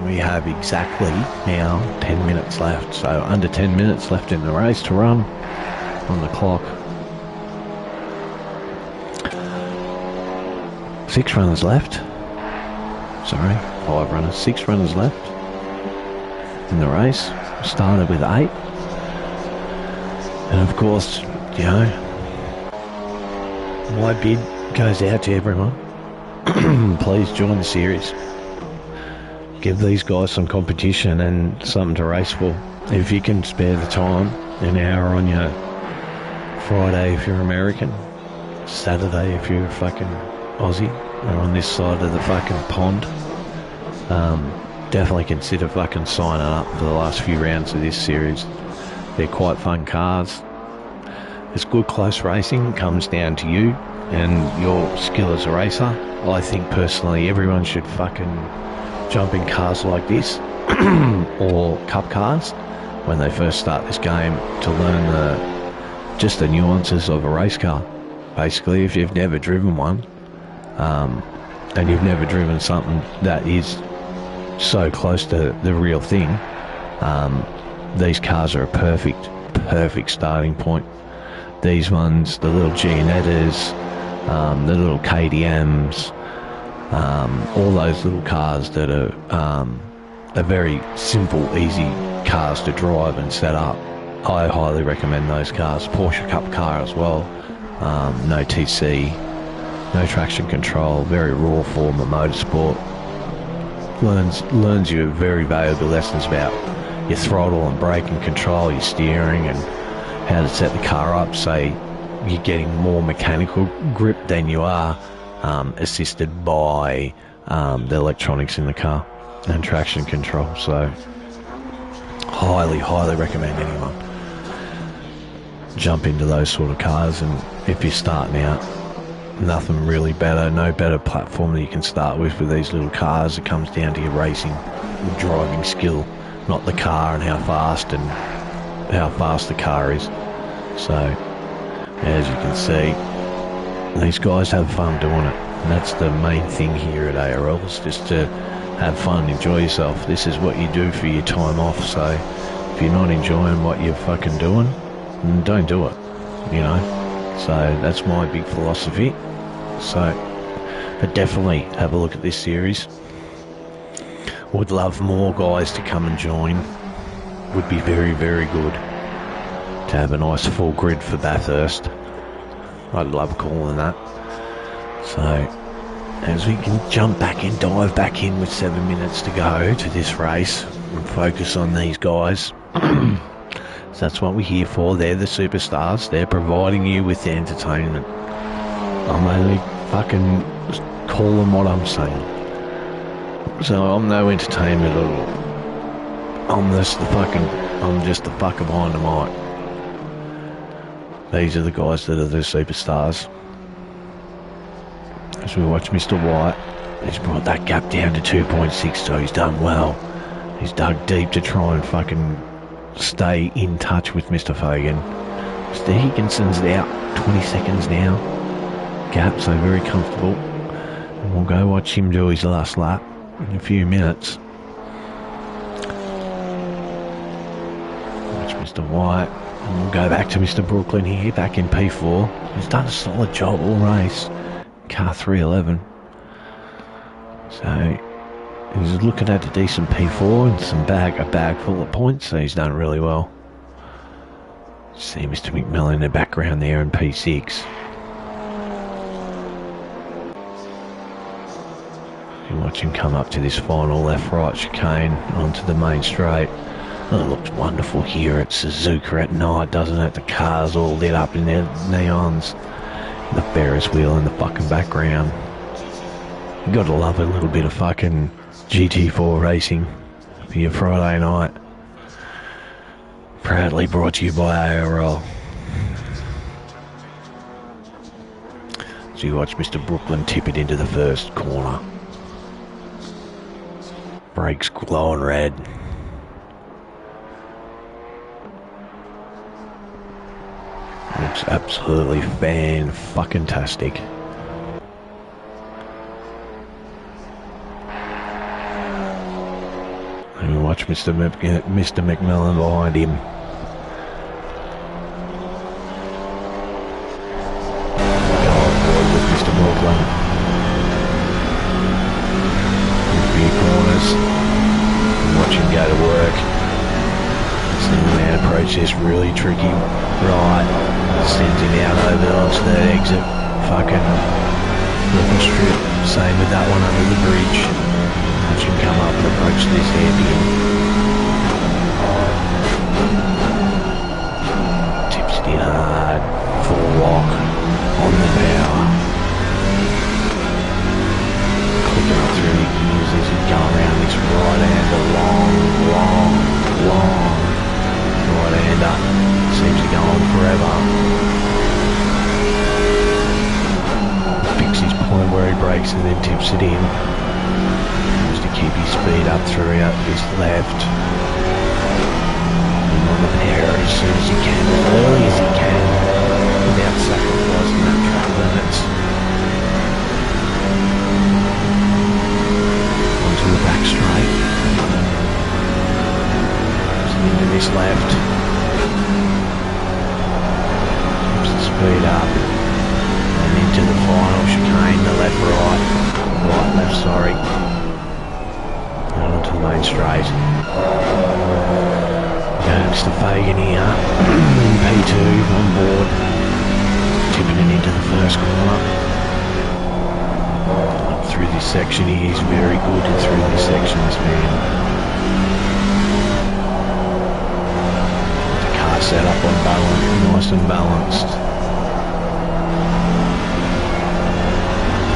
We have exactly now 10 minutes left. So under 10 minutes left in the race to run on the clock. 6 runners left. Sorry, 5 runners. 6 runners left in the race. Started with 8. And of course, you know, my bid goes out to everyone. Please join the series. Give these guys some competition and something to race for. If you can spare the time, an hour on your Friday if you're American, Saturday if you're fucking Aussie, or on this side of the fucking pond, definitely consider fucking signing up for the last few rounds of this series. They're quite fun cars. It's good close racing. It comes down to you and your skill as a racer. I think personally everyone should fucking jump in cars like this or cup cars when they first start this game to learn just the nuances of a race car. Basically, if you've never driven one, and you've never driven something that is so close to the real thing, these cars are a perfect starting point. These ones, the little Gianettas, the little KDMs, all those little cars that are very simple, easy cars to drive and set up. I highly recommend those cars. Porsche Cup car as well. No TC, no traction control, very raw form of motorsport. Learns you very valuable lessons about your throttle and braking control, your steering, and how to set the car up so you're getting more mechanical grip than you are assisted by the electronics in the car and traction control. So highly recommend anyone jump into those sort of cars. And if you're starting out, nothing really better, no better platform that you can start with these little cars. It comes down to your racing, your driving skill, not the car and how fast the car is. So as you can see, these guys have fun doing it, and that's the main thing here at ARL, is just to have fun, enjoy yourself. This is what you do for your time off. So if you're not enjoying what you're fucking doing, then don't do it, you know. So that's my big philosophy. So, but definitely have a look at this series. Would love more guys to come and join. Would be very good to have a nice full grid for Bathurst. I'd love calling that. So, as we can dive back in with 7 minutes to go to this race and focus on these guys. So that's what we're here for. They're the superstars. They're providing you with the entertainment. I'm only fucking calling what I'm saying. So I'm no entertainment at all. I'm just the fucker behind the mic. These are the guys that are the superstars. As we watch Mr. White, he's brought that gap down to 2.6, so he's done well. He's dug deep to try and fucking stay in touch with Mr. Fagan. Mr. Higginson's out 20 seconds now. Gap, so very comfortable. And we'll go watch him do his last lap in a few minutes. Watch Mr. White. And we'll go back to Mr. Brooklyn here, back in P4. He's done a solid job all race. Car 311. So he's looking at a decent P4 and a bag full of points, so he's done really well. See Mr. McMillan in the background there in P6. You watch him come up to this final left-right chicane onto the main straight. Oh, it looks wonderful here at Suzuka at night, doesn't it? The cars all lit up in their neons. The Ferris wheel in the fucking background. You gotta love a little bit of fucking GT4 racing for your Friday night. Proudly brought to you by ARL. So you watch Mr. Brooklyn tip it into the first corner. Brakes glowing red. Looks absolutely fan-fucking-tastic. And you watch Mr. McMillan behind him. Go on board with Mr. Brooklyn. Few corners. Watch him go to work. Single man approach this really tricky. Right. Sends him out over onto the exit. Fucking Brooklyn strip. Same with that one under the bridge. Watch him come up and approach this hairpin. Tips it in hard. Full lock. On the power. Clicking up through the gears as he's going around this right-hander. Long right-hander. Seems to go on forever. Picks his point where he brakes and then tips it in. Tries to keep his speed up throughout his left. And on the power as soon as he can, as early as he can, without sacrificing that track limits. Onto the back straight. Into this left. Keeps the speed up. And into the final chicane, the left left, sorry. And onto the main straight. Mr. Fagan here. P2 on board. Tipping it into the first corner. Up through this section, he is very good through this section, this man. Set up on balance, nice and balanced.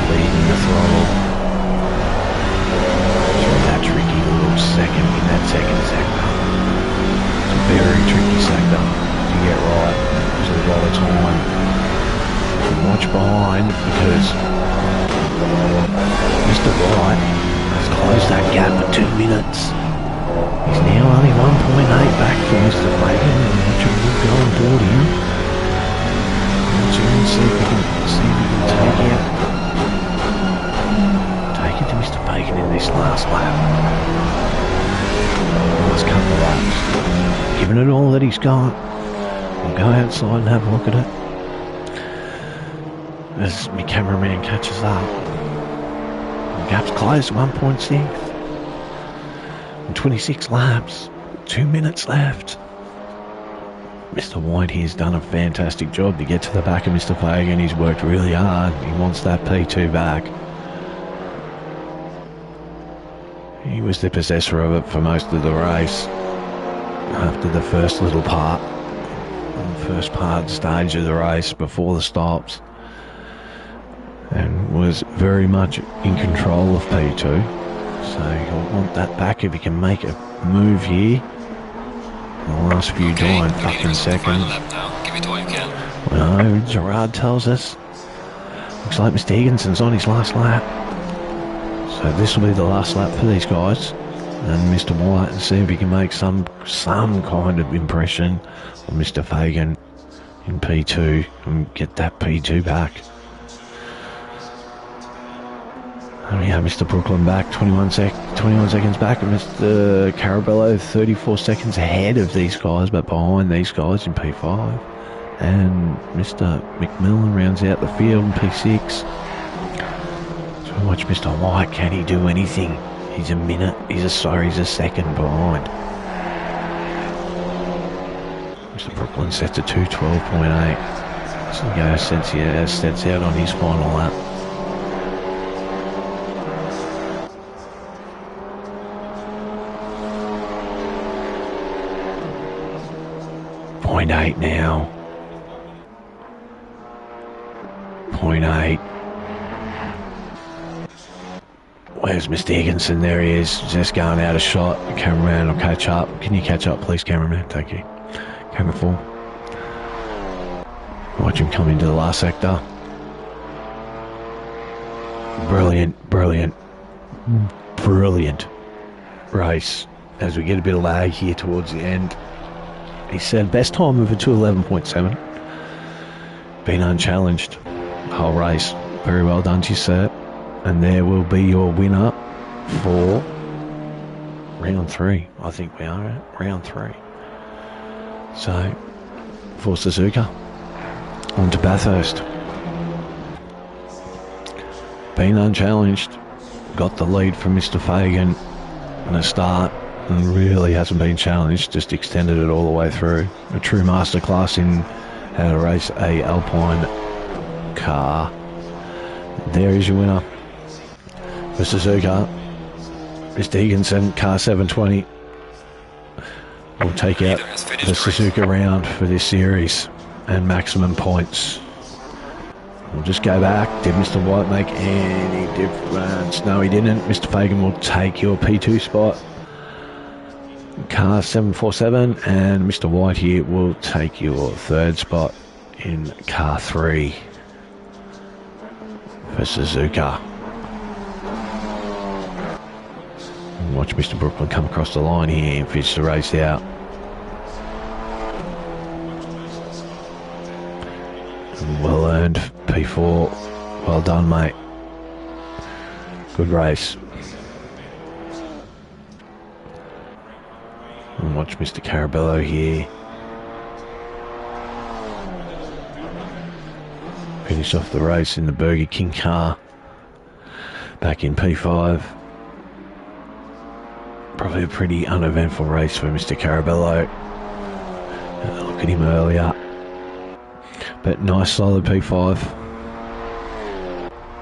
Leading the throttle. Through that tricky little second, in that second sector. It's a very tricky sector to get right. There's a lot of time. And watch behind because Mr. Wright has closed that gap for 2 minutes. He's now only 1.8 back from Mr. Fagan, and watch him go on board him. Watch him and see if we can take it to Mr. Fagan in this last lap. Last couple of laps. Giving it all that he's got. We'll go outside and have a look at it. As my cameraman catches up. The gap's closed, 1.6. 26 laps, 2 minutes left. Mr. White here's done a fantastic job to get to the back of Mr. Fagan. He's worked really hard. He wants that P2 back. He was the possessor of it for most of the race. After the first little part, the first part stage of the race before the stops, and was very much in control of P2. So he'll want that back if he can make a move here. The last few dying fucking seconds. Give it all you can. Well, Gerard tells us. Looks like Mr. Higginson's on his last lap. So this will be the last lap for these guys. And Mr. White, and see if he can make some kind of impression on Mr. Fagan in P2 and get that P2 back. And we have Mr. Brooklyn back, 21 seconds back, and Mr. Carabello 34 seconds ahead of these guys, but behind these guys in P5. And Mr. McMillan rounds out the field in P6. So we watch Mr. White, can he do anything? He's a second behind. Mr. Brooklyn sets a 2:12.8. So he goes, sets out on his final lap. 0.8 now. 0.8. Where's Mr. Higginson? There he is, just going out of shot. The cameraman will catch up. Can you catch up, please, cameraman? Thank you. Camera 4. Watch him come into the last sector. Brilliant race. As we get a bit of lag here towards the end, he said best time of a 2:11.7. Been unchallenged the whole race. Very well done to you, sir. And there will be your winner for round 3. I think we are at round 3. So, for Suzuka, on to Bathurst. Been unchallenged. Got the lead from Mr. Fagan in the start and really hasn't been challenged. Just extended it all the way through. A true masterclass in how to race a Alpine car. There is your winner for Suzuka. Mr. Higginson, car 720, will take out the Suzuka round for this series and maximum points. We'll just go back. Did Mr. White make any difference? No, he didn't. Mr. Fagan will take your P2 spot. Car 747, and Mr. White here will take your 3rd spot in car 3 for Suzuka. And watch Mr. Brooklyn come across the line here and finish the race out. Well earned, P4. Well done, mate. Good race. And watch Mr. Carabello here. Finish off the race in the Burger King car. Back in P5. Probably a pretty uneventful race for Mr. Carabello. Look at him earlier. But nice solid P5.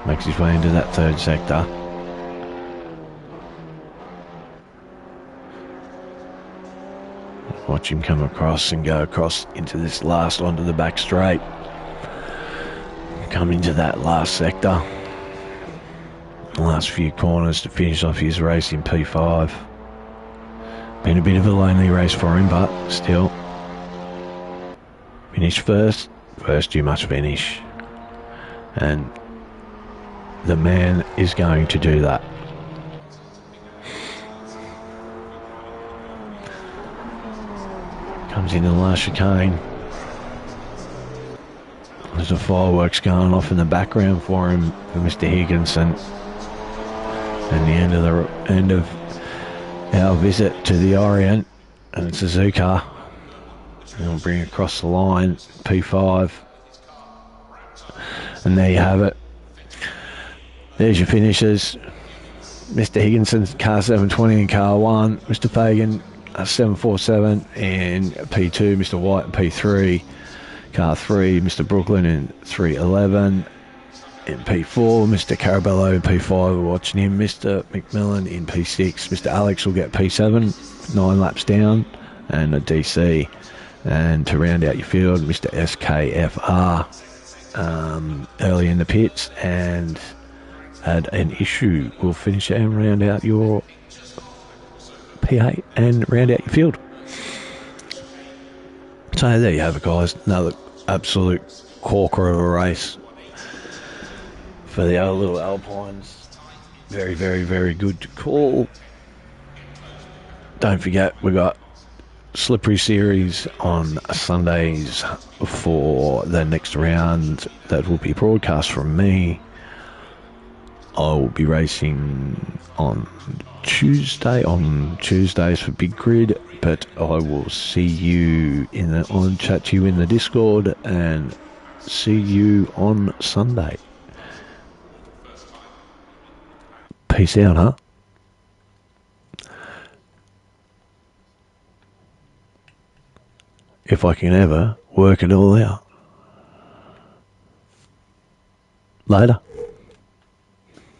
Makes his way into that 3rd sector. Watch him come across and go across into this last onto the back straight. Come into that last sector. The last few corners to finish off his race in P5. Been a bit of a lonely race for him, but still. Finish first. First you must finish. And the man is going to do that. Comes into the last chicane. There's a fireworks going off in the background for him, for Mr. Higginson. And the end of our visit to the Orient and Suzuka. And we'll bring across the line, P5. And there you have it. There's your finishers. Mr. Higginson, car 720 in car 1. Mr. Fagan, 747 in P2. Mr. White in P3. Car 3, Mr. Brooklyn in 311. In P4, Mr. Carabello in P5. We're watching him. Mr. McMillan in P6. Mr. Alex will get P7, 9 laps down, and a DC. And to round out your field, Mr. SKFR early in the pits and had an issue. We'll finish and round out your P8 and round out your field. So there you have it, guys. Another absolute corker of a race for the old little Alpines. Very, very, very good to call. Don't forget, we got Slippery Series on Sundays for the next round that will be broadcast from me. I will be racing on Tuesdays for Big Grid, but I will see you chat to you in the Discord and see you on Sunday. Peace out, huh? If I can ever work it all out. Later.